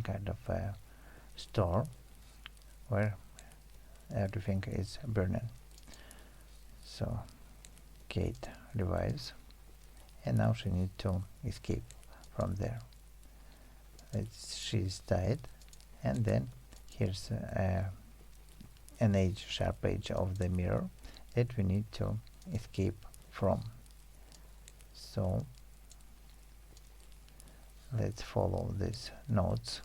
kind of a store where everything is burning. So Kate revives, and now she needs to escape from there. She's tied, and then here's an sharp edge of the mirror that we need to escape from. So let's follow these notes.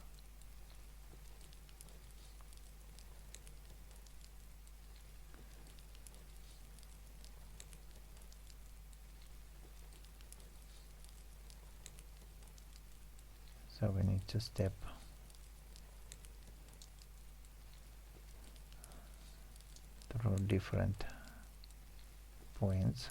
So we need to step through different points.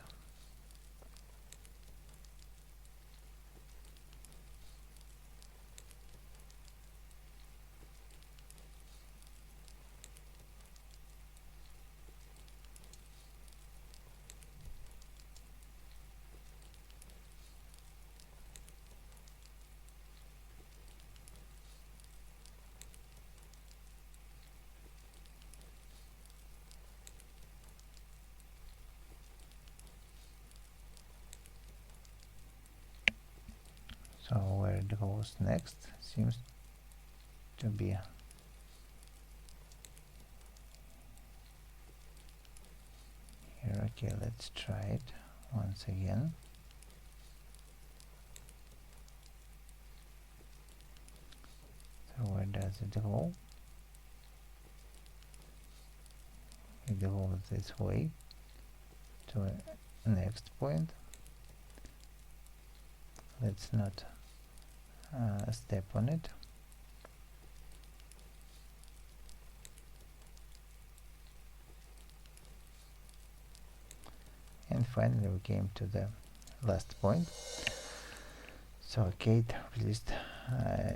So where it goes next seems to be here. Okay, let's try it once again. So where does it go? It goes this way to a next point. Let's not step on it. And finally we came to the last point. So Kate released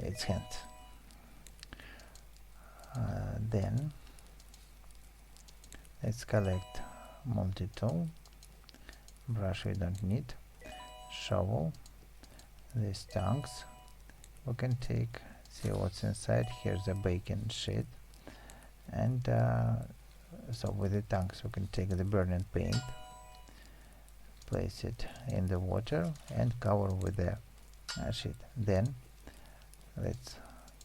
its hand. Then let's collect multi-tool, brush we don't need, shovel, these tongs we can take, see what's inside. Here's a bacon sheet, and so with the tongs we can take the burning paint, place it in the water and cover with the sheet. Then let's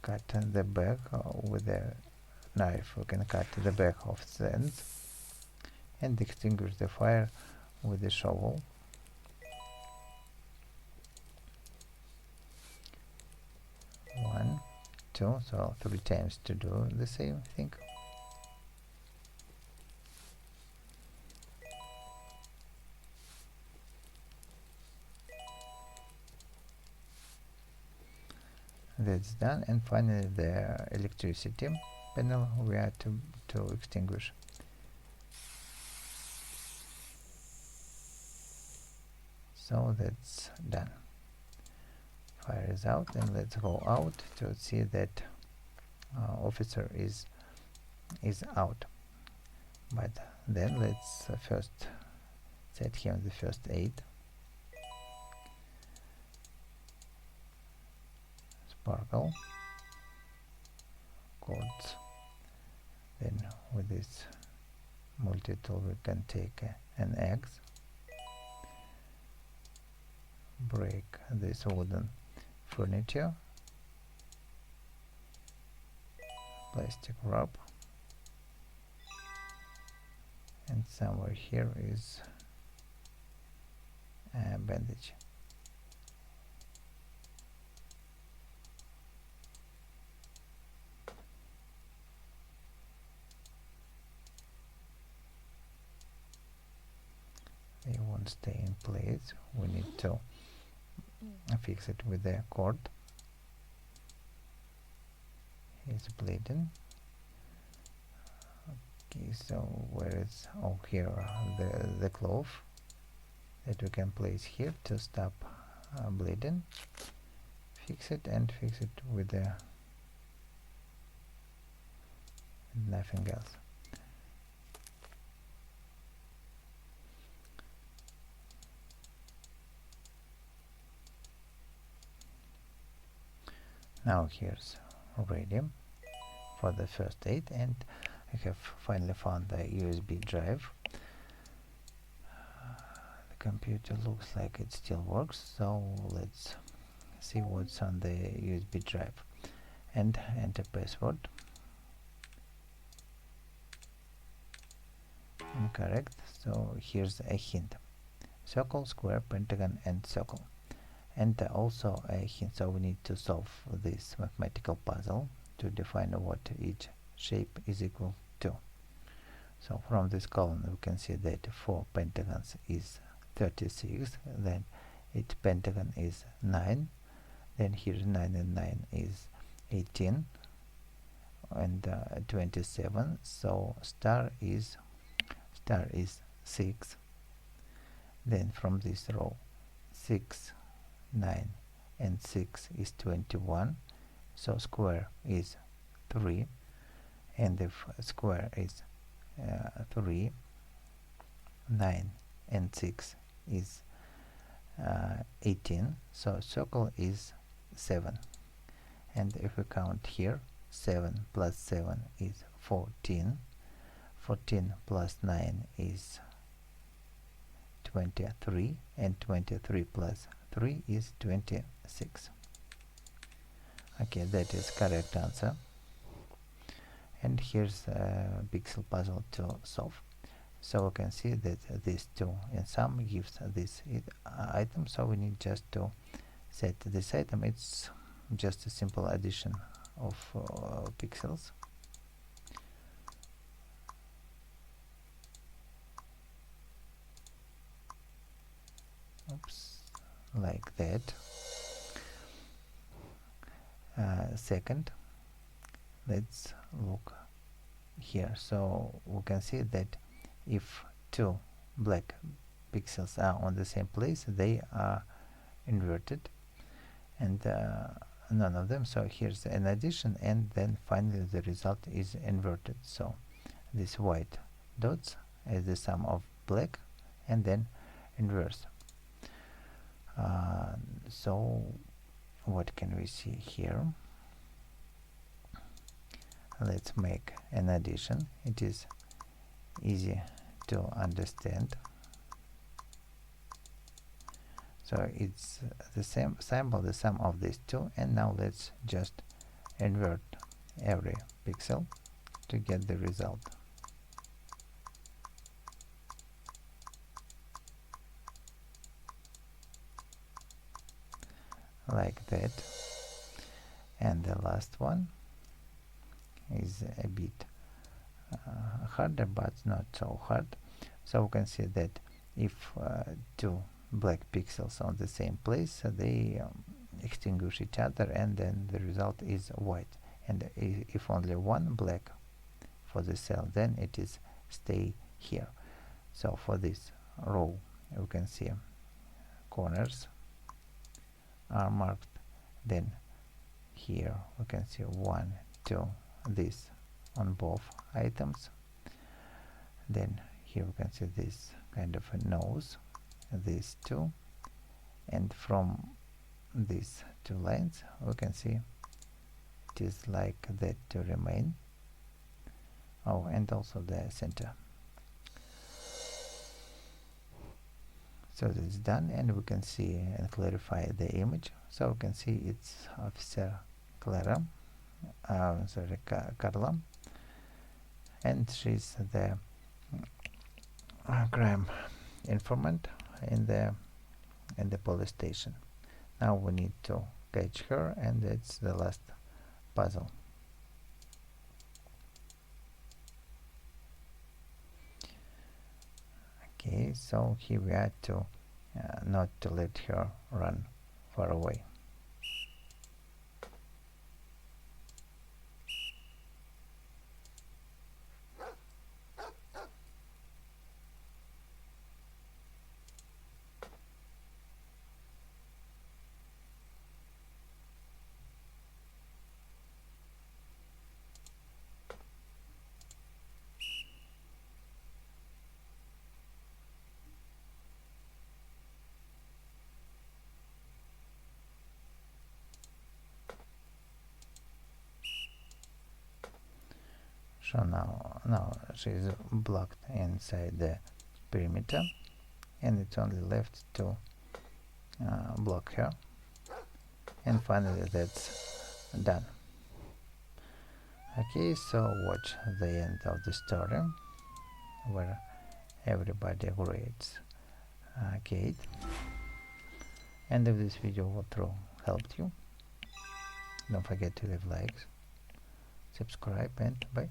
cut the back with the knife. We can cut the back of the ends and extinguish the fire with the shovel. One, two, so 3 times to do the same thing. That's done, and finally the electricity panel we are to extinguish. So that's done. Fire is out, and let's go out to see that officer is out. But then let's first set him the first aid. Sparkle. Codes. Then with this multi-tool we can take an axe, break this wooden furniture, plastic wrap, and somewhere here is a bandage. They won't stay in place. We need to fix it with the cord. He's bleeding. Okay, so where is, oh, here the cloth that we can place here to stop bleeding. Fix it, and fix it with the nothing else. Now here's ready for the first aid, and I have finally found the USB drive. The computer looks like it still works, so let's see what's on the USB drive and enter password. Incorrect, so here's a hint: circle, square, pentagon, and circle. And also a hint, so we need to solve this mathematical puzzle to define what each shape is equal to. So from this column we can see that 4 pentagons is 36, then each pentagon is 9, then here's 9 and 9 is 18, and 27, so star is 6. Then from this row 6, 9 and 6 is 21, so square is 3, and if square is 3, 9 and 6 is 18, so circle is 7. And if we count here, 7 plus 7 is 14, 14 plus 9 is 23, and 23 plus 3 is 26. Okay, that is correct answer. And here's a pixel puzzle to solve. So we can see that these two in sum gives this item, so we need just to set this item. It's just a simple addition of pixels. Oops, like that. Second, let's look here. So we can see that if two black pixels are on the same place, they are inverted, and none of them. So here's an addition, and then finally the result is inverted. So these white dots is the sum of black and then inverse. So what can we see here? Let's make an addition. It is easy to understand. So it's the same symbol, the sum of these two, and now let's just invert every pixel to get the result. like that. And the last one is a bit harder, but not so hard. So we can see that if two black pixels on the same place, they extinguish each other, and then the result is white. And if only one black for the cell, then it is stay here. So for this row, you can see corners are marked. Then here we can see 1, 2, this on both items. Then here we can see this kind of a nose, these two, and from these two lines we can see it is like that to remain. Oh, and also the center. So that's done, and we can see and clarify the image. So we can see it's Officer Clara, Carla, and she's the crime informant in the police station. Now we need to catch her, and that's the last puzzle. Okay, so here we are to not to let her run far away. So now she's blocked inside the perimeter, and it's only left to block her, and finally that's done. Okay, so watch the end of the story where everybody greets Kate. And if this video walkthrough helped you, don't forget to leave likes, subscribe, and bye.